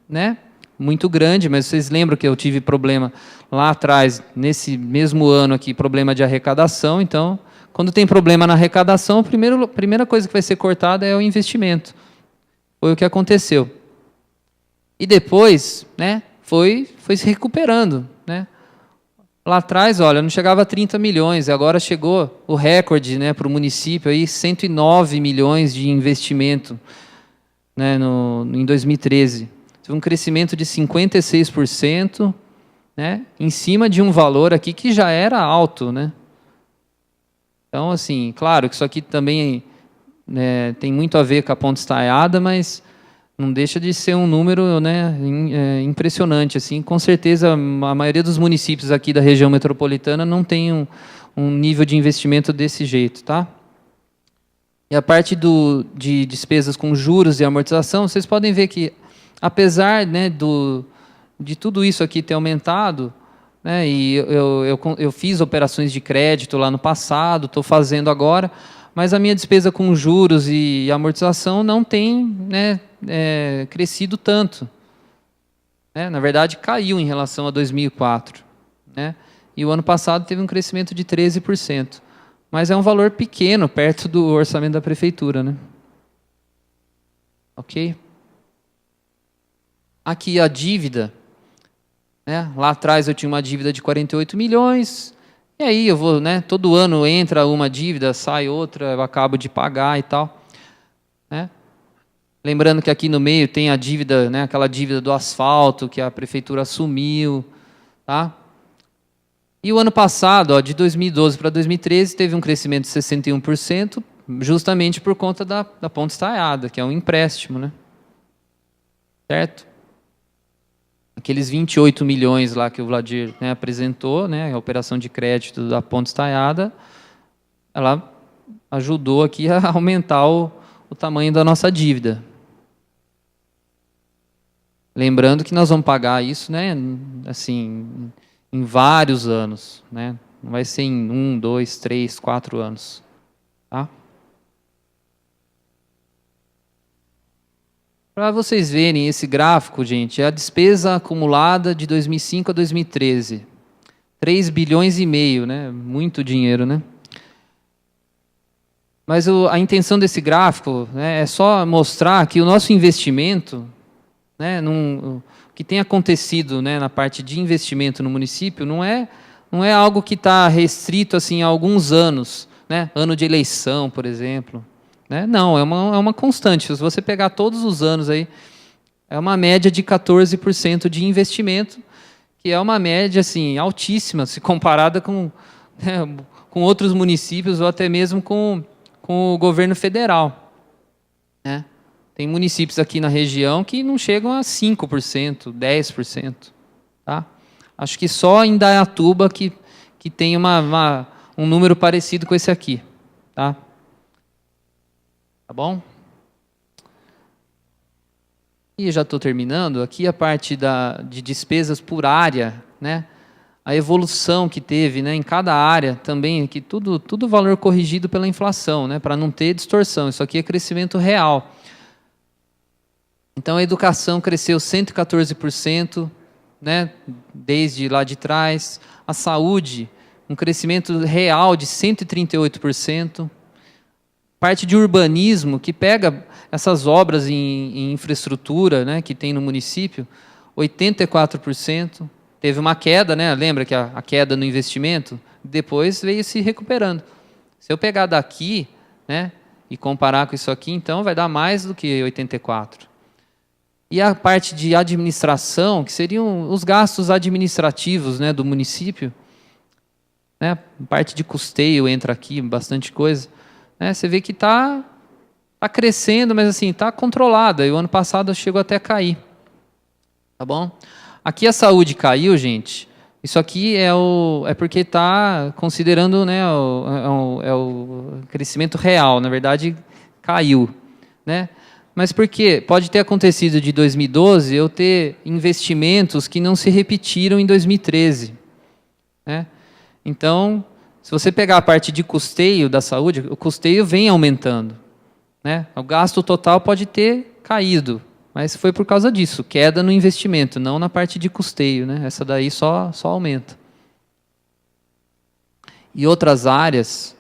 né, muito grande, mas vocês lembram que eu tive problema lá atrás, nesse mesmo ano aqui, problema de arrecadação. Então, quando tem problema na arrecadação, a primeira coisa que vai ser cortada é o investimento. Foi o que aconteceu. E depois, né, foi se recuperando, né? Lá atrás, olha, não chegava a 30 milhões, agora chegou o recorde, né, para o município, aí, 109 milhões de investimento, né, em 2013. Teve um crescimento de 56%, né, em cima de um valor aqui que já era alto, né? Então, assim, claro que isso aqui também, né, tem muito a ver com a Ponte Estaiada, mas não deixa de ser um número, né, impressionante. Assim. Com certeza, a maioria dos municípios aqui da região metropolitana não tem um nível de investimento desse jeito. Tá? E a parte de despesas com juros e amortização, vocês podem ver que, apesar, né, de tudo isso aqui ter aumentado, né, e eu fiz operações de crédito lá no passado, estou fazendo agora, mas a minha despesa com juros e amortização não tem, né, crescido tanto. Né? Na verdade, caiu em relação a 2004. Né? E o ano passado teve um crescimento de 13%. Mas é um valor pequeno, perto do orçamento da prefeitura. Né? Ok? Aqui a dívida. Né? Lá atrás eu tinha uma dívida de 48 milhões. E aí eu vou, né? Todo ano entra uma dívida, sai outra, eu acabo de pagar e tal. Né? Lembrando que aqui no meio tem a dívida, né? Aquela dívida do asfalto que a prefeitura assumiu. Tá? E o ano passado, ó, de 2012 para 2013, teve um crescimento de 61%, justamente por conta da ponte estaiada, que é um empréstimo. Né? Certo? Aqueles 28 milhões lá que o Vladir, né, apresentou, né, a operação de crédito da ponte estaiada, ela ajudou aqui a aumentar o tamanho da nossa dívida. Lembrando que nós vamos pagar isso, né, assim, em vários anos. Né? Não vai ser em 1, 2, 3, 4 anos. Tá? Para vocês verem esse gráfico, gente, é a despesa acumulada de 2005 a 2013. 3 bilhões e meio, né? Muito dinheiro, né? Mas a intenção desse gráfico, né, é só mostrar que o nosso investimento, né, o que tem acontecido, né, na parte de investimento no município, não é algo que está restrito assim, a alguns anos. Né? Ano de eleição, por exemplo. Né? Não, é uma constante. Se você pegar todos os anos, aí, é uma média de 14% de investimento, que é uma média assim, altíssima, se comparada com, né, com outros municípios ou até mesmo com o governo federal. Né? Tem municípios aqui na região que não chegam a 5%, 10%. Tá? Acho que só em Indaiatuba que tem um número parecido com esse aqui. Tá? Tá bom? E já estou terminando. Aqui a parte de despesas por área, né? A evolução que teve, né, em cada área também, que tudo valor corrigido pela inflação, né, para não ter distorção. Isso aqui é crescimento real. Então a educação cresceu 114%, né, desde lá de trás. A saúde, um crescimento real de 138%. Parte de urbanismo, que pega essas obras em infraestrutura, né, que tem no município, 84%. Teve uma queda, né, lembra que a queda no investimento, depois veio se recuperando. Se eu pegar daqui, né, e comparar com isso aqui, então vai dar mais do que 84%. E a parte de administração, que seriam os gastos administrativos, né, do município, né, parte de custeio entra aqui, bastante coisa. Você vê que está crescendo, mas assim, está controlada. E o ano passado chegou até a cair. Tá bom? Aqui a saúde caiu, gente. Isso aqui é porque está considerando, né, o crescimento real. Na verdade, caiu. Né? Mas por quê? Pode ter acontecido de 2012 eu ter investimentos que não se repetiram em 2013. Né? Então, se você pegar a parte de custeio da saúde, o custeio vem aumentando. Né? O gasto total pode ter caído, mas foi por causa disso, queda no investimento, não na parte de custeio. Né? Essa daí só aumenta. E outras áreas,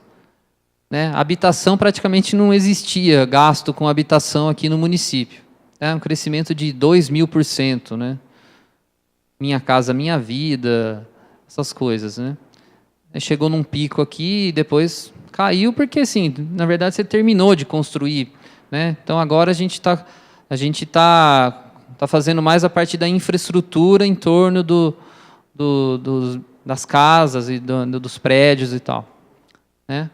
né? Habitação praticamente não existia gasto com habitação aqui no município. É um crescimento de 2.000%. Né? Minha Casa Minha Vida, essas coisas. Né? Chegou num pico aqui e depois caiu, porque assim, na verdade você terminou de construir. Né? Então agora a gente tá fazendo mais a parte da infraestrutura em torno das casas e dos prédios e tal. Né?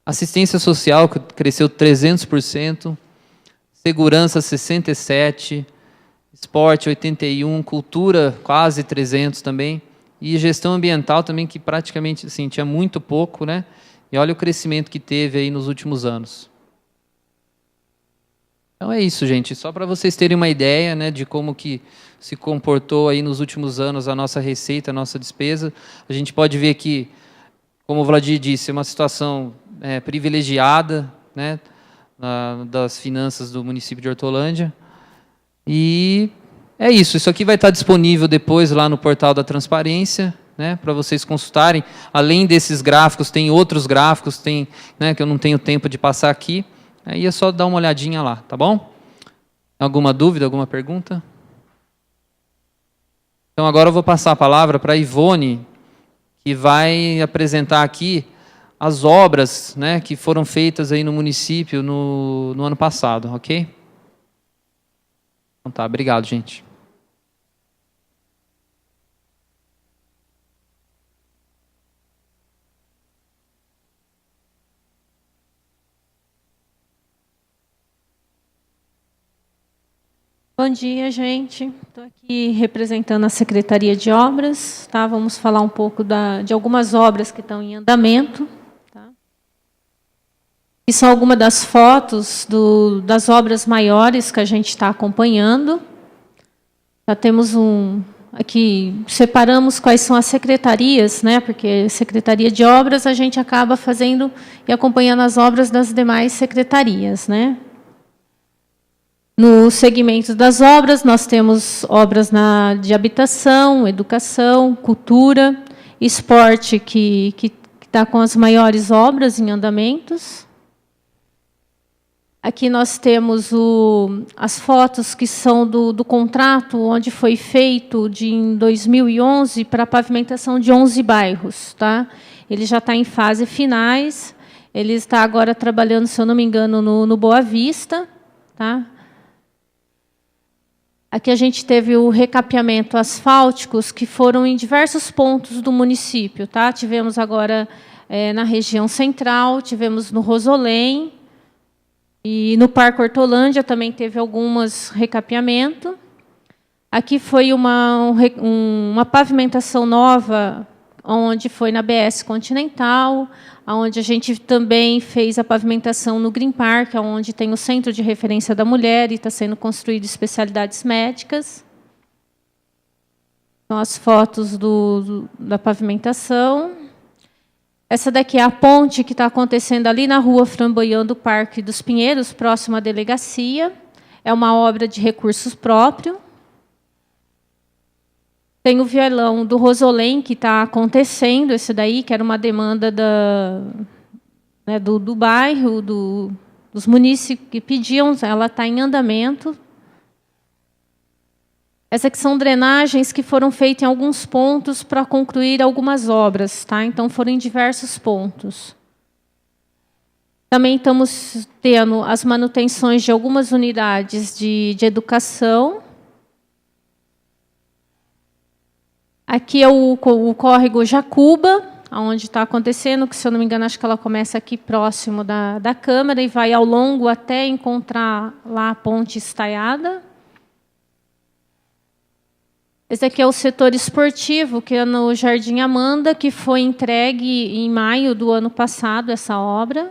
Assistência social cresceu 300%, segurança 67%, esporte 81%, cultura quase 300% também. E gestão ambiental também, que praticamente assim, tinha muito pouco, né? E olha o crescimento que teve aí nos últimos anos. Então é isso, gente. Só para vocês terem uma ideia, né, de como que se comportou aí nos últimos anos a nossa receita, a nossa despesa. A gente pode ver que, como o Vladir disse, é uma situação privilegiada, né? das finanças do município de Hortolândia. E é isso. Isso aqui vai estar disponível depois lá no portal da transparência, né, para vocês consultarem. Além desses gráficos, tem outros gráficos, tem, né, que eu não tenho tempo de passar aqui. Aí é só dar uma olhadinha lá, tá bom? Alguma dúvida, alguma pergunta? Então agora eu vou passar a palavra para a Ivone, que vai apresentar aqui as obras, né, que foram feitas aí no município no ano passado, ok? Então tá, obrigado, gente. Bom dia, gente. Estou aqui representando a Secretaria de Obras. Tá? Vamos falar um pouco de algumas obras que estão em andamento. Tá? E são algumas das fotos das obras maiores que a gente está acompanhando. Já temos aqui, separamos quais são as secretarias, né? Porque Secretaria de Obras a gente acaba fazendo e acompanhando as obras das demais secretarias, né? No segmento das obras, nós temos obras de habitação, educação, cultura, esporte, que está com as maiores obras em andamentos. Aqui nós temos as fotos que são do contrato, onde foi feito em 2011 para a pavimentação de 11 bairros. Tá? Ele já está em fase finais, ele está agora trabalhando, se eu não me engano, no Boa Vista. Tá? Aqui a gente teve o recapeamento asfálticos que foram em diversos pontos do município. Tá? Tivemos agora na região central, tivemos no Rosolém, e no Parque Hortolândia também teve alguns recapeamentos. Aqui foi uma pavimentação nova, onde foi na BS Continental, onde a gente também fez a pavimentação no Green Park, onde tem o Centro de Referência da Mulher e está sendo construído especialidades médicas. São as fotos da pavimentação. Essa daqui é a ponte que está acontecendo ali na rua Framboyant do Parque dos Pinheiros, próximo à delegacia. É uma obra de recursos próprios. Tem o violão do Rosolém, que está acontecendo, esse daí, que era uma demanda do bairro, dos munícipes que pediam, ela está em andamento. Essas aqui são drenagens que foram feitas em alguns pontos para concluir algumas obras. Tá? Então, foram em diversos pontos. Também estamos tendo as manutenções de algumas unidades de educação. Aqui é o córrego Jacuba, onde está acontecendo, que, se eu não me engano, acho que ela começa aqui próximo da Câmara e vai ao longo até encontrar lá a Ponte Estaiada. Esse aqui é o setor esportivo, que é no Jardim Amanda, que foi entregue em maio do ano passado, essa obra.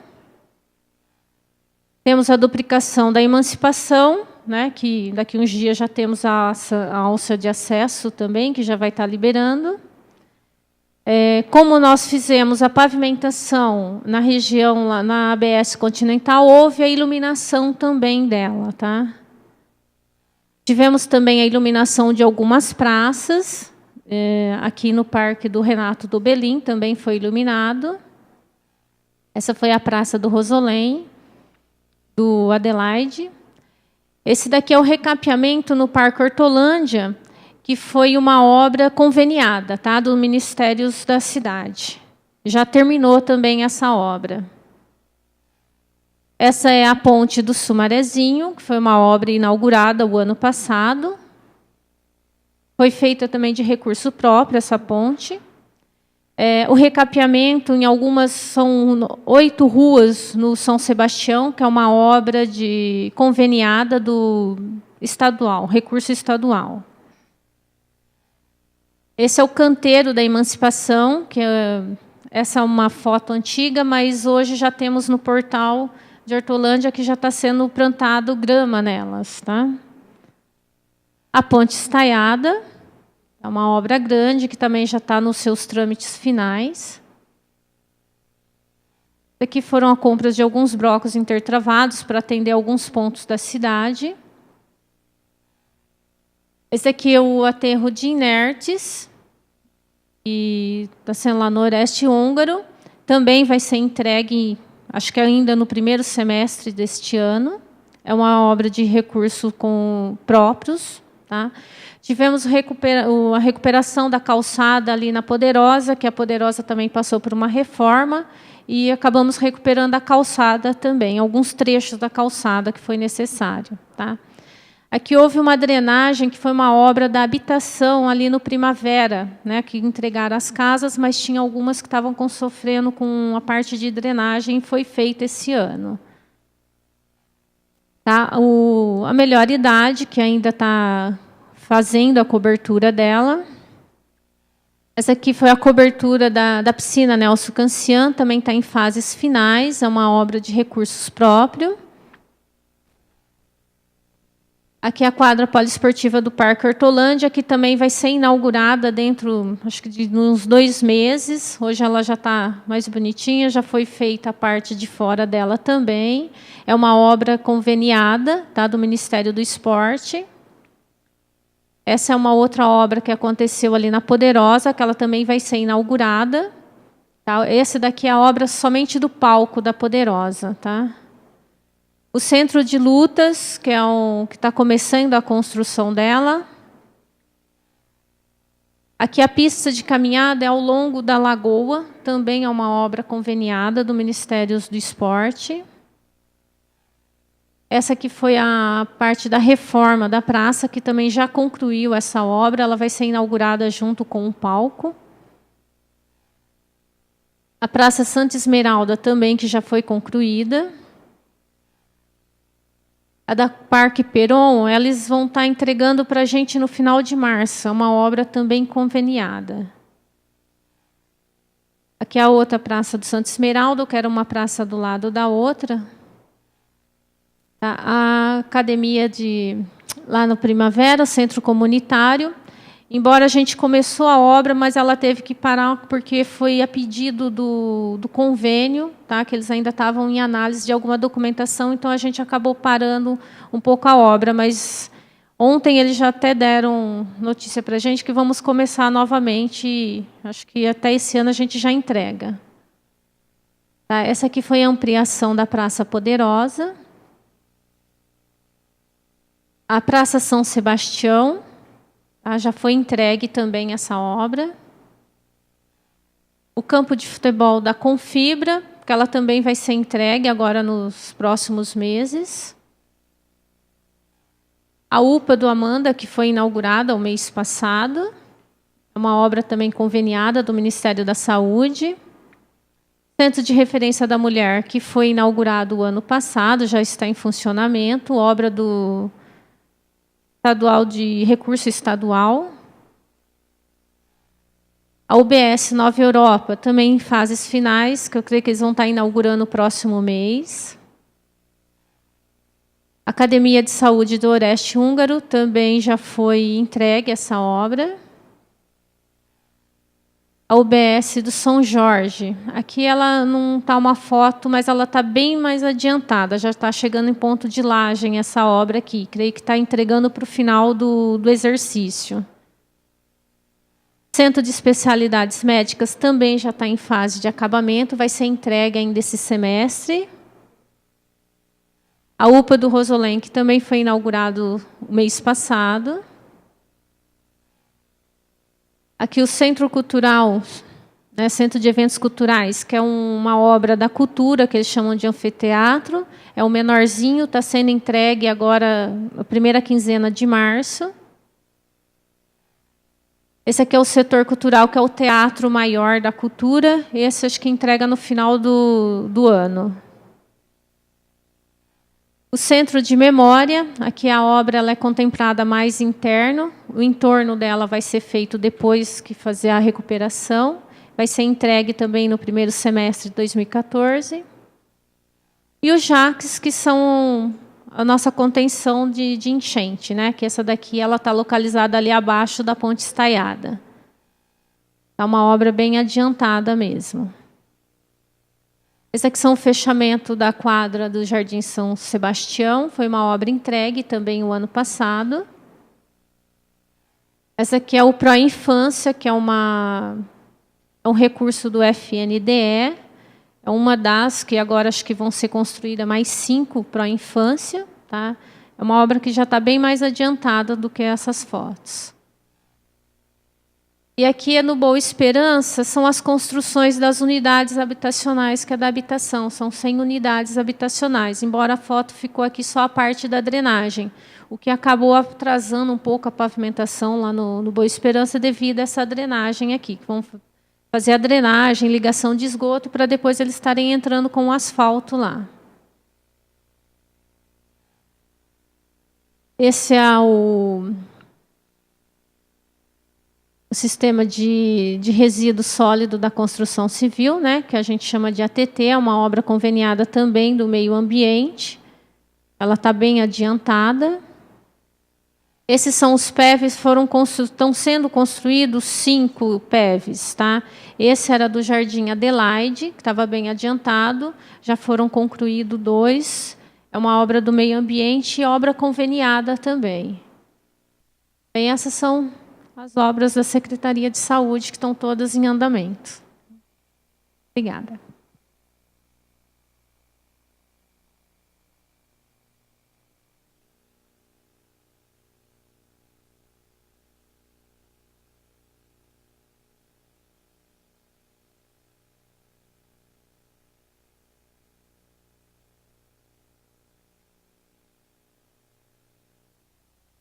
Temos a duplicação da Emancipação, né, que daqui a uns dias já temos a alça de acesso também, que já vai estar liberando. Como nós fizemos a pavimentação na região, lá na ABS Continental, houve a iluminação também dela. Tá? Tivemos também a iluminação de algumas praças. Aqui no Parque do Renato do Belim também foi iluminado. Essa foi a Praça do Rosolém, do Adelaide. Esse daqui é o recapeamento no Parque Hortolândia, que foi uma obra conveniada, tá, do Ministério da Cidade. Já terminou também essa obra. Essa é a Ponte do Sumarezinho, que foi uma obra inaugurada o ano passado. Foi feita também de recurso próprio essa ponte. O recapeamento em algumas, são 8 ruas no São Sebastião, que é uma obra conveniada do estadual, recurso estadual. Esse é o canteiro da Emancipação, essa é uma foto antiga, mas hoje já temos no portal de Hortolândia que já está sendo plantado grama nelas. Tá? A Ponte Estaiada. É uma obra grande que também já está nos seus trâmites finais. Aqui foram a compra de alguns blocos intertravados para atender alguns pontos da cidade. Esse aqui é o aterro de inertes, e está sendo lá no Oeste Húngaro. Também vai ser entregue, acho que ainda no primeiro semestre deste ano. É uma obra de recursos próprios. Tá? Tivemos a recuperação da calçada ali na Poderosa, que a Poderosa também passou por uma reforma, e acabamos recuperando a calçada também, alguns trechos da calçada que foi necessário. Tá? Aqui houve uma drenagem, que foi uma obra da habitação ali no Primavera, né, que entregaram as casas, mas tinha algumas que estavam sofrendo com a parte de drenagem, e foi feita esse ano. Tá? A Melhor Idade, que ainda está fazendo a cobertura dela. Essa aqui foi a cobertura da piscina Nelson Cancian, também está em fases finais, é uma obra de recursos próprios. Aqui é a quadra poliesportiva do Parque Hortolândia, que também vai ser inaugurada dentro, acho que de uns 2 meses. Hoje ela já está mais bonitinha, já foi feita a parte de fora dela também. É uma obra conveniada, tá, do Ministério do Esporte. Essa é uma outra obra que aconteceu ali na Poderosa, que ela também vai ser inaugurada. Tá? Esse daqui é a obra somente do palco da Poderosa. Tá? O Centro de Lutas, que está começando a construção dela. Aqui a pista de caminhada é ao longo da lagoa, também é uma obra conveniada do Ministério do Esporte. Essa aqui foi a parte da reforma da praça, que também já concluiu essa obra, ela vai ser inaugurada junto com o palco. A Praça Santa Esmeralda também, que já foi concluída. A da Parque Peron, eles vão estar entregando para a gente no final de março. É uma obra também conveniada. Aqui é a outra Praça do Santa Esmeralda, que era uma praça do lado da outra. A academia lá no Primavera, centro comunitário. Embora a gente começou a obra, mas ela teve que parar porque foi a pedido do convênio, tá? Que eles ainda estavam em análise de alguma documentação, então a gente acabou parando um pouco a obra. Mas ontem eles já até deram notícia para a gente que vamos começar novamente, e acho que até esse ano a gente já entrega. Tá? Essa aqui foi a ampliação da Praça Poderosa. A Praça São Sebastião, tá? Já foi entregue também essa obra. O campo de futebol da Confibra, que ela também vai ser entregue agora nos próximos meses. A UPA do Amanda, que foi inaugurada o mês passado. É uma obra também conveniada do Ministério da Saúde. Centro de Referência da Mulher, que foi inaugurado o ano passado, já está em funcionamento, obra do estadual de recurso estadual. A UBS Nova Europa, também em fases finais, que eu creio que eles vão estar inaugurando no próximo mês. A Academia de Saúde do Oeste Húngaro, também já foi entregue essa obra. A UBS do São Jorge. Aqui ela não está uma foto, mas ela está bem mais adiantada. Já está chegando em ponto de lajem essa obra aqui. Creio que está entregando para o final do exercício. Centro de Especialidades Médicas também já está em fase de acabamento. Vai ser entregue ainda esse semestre. A UPA do Rosolém, que também foi inaugurado o mês passado. Aqui o Centro Cultural, né, Centro de Eventos Culturais, que é uma obra da cultura, que eles chamam de anfiteatro. É o menorzinho, está sendo entregue agora, na primeira quinzena de março. Esse aqui é o setor cultural, que é o teatro maior da cultura. Esse acho que entrega no final do ano. O Centro de Memória, aqui a obra ela é contemplada mais interno, o entorno dela vai ser feito depois que fazer a recuperação, vai ser entregue também no primeiro semestre de 2014. E os JACs, que são a nossa contenção de enchente, né? Que essa daqui ela está localizada ali abaixo da Ponte Estaiada. É uma obra bem adiantada mesmo. Esse aqui são o fechamento da quadra do Jardim São Sebastião. Foi uma obra entregue também o ano passado. Essa aqui é o Pró-Infância, que é um recurso do FNDE. É uma das que agora acho que vão ser construídas mais 5 Pró-Infância. Tá? É uma obra que já está bem mais adiantada do que essas fotos. E aqui no Boa Esperança são as construções das unidades habitacionais, que é da habitação. São 100 unidades habitacionais, embora a foto ficou aqui só a parte da drenagem, o que acabou atrasando um pouco a pavimentação lá no Boa Esperança devido a essa drenagem aqui, que vão fazer a drenagem, ligação de esgoto, para depois eles estarem entrando com o asfalto lá. Esse é o sistema de resíduo sólido da construção civil, né, que a gente chama de ATT, é uma obra conveniada também do meio ambiente. Ela está bem adiantada. Esses são os PEVs, estão sendo construídos 5 PEVs. Tá? Esse era do Jardim Adelaide, que estava bem adiantado, já foram concluídos 2. É uma obra do meio ambiente e obra conveniada também. Bem, essas são as obras da Secretaria de Saúde, que estão todas em andamento. Obrigada.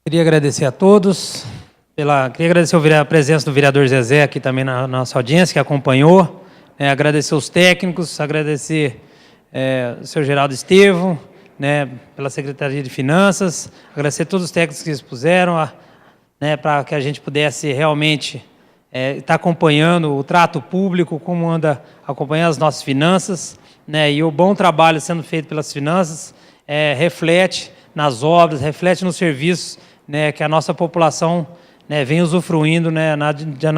Queria agradecer a todos. Queria agradecer a presença do vereador Zezé aqui também na nossa audiência, que acompanhou. Agradecer os técnicos, agradecer o senhor Geraldo Estevão, pela Secretaria de Finanças, agradecer a todos os técnicos que expuseram, para que a gente pudesse realmente estar acompanhando o trato público, como anda acompanhando as nossas finanças, e o bom trabalho sendo feito pelas finanças reflete nas obras, reflete nos serviços que a nossa população vem usufruindo na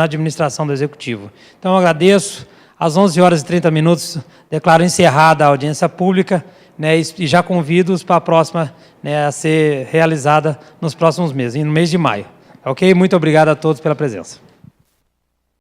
administração do Executivo. Então, eu agradeço. Às 11h30, declaro encerrada a audiência pública e já convido-os para a próxima a ser realizada nos próximos meses, no mês de maio. Ok? Muito obrigado a todos pela presença.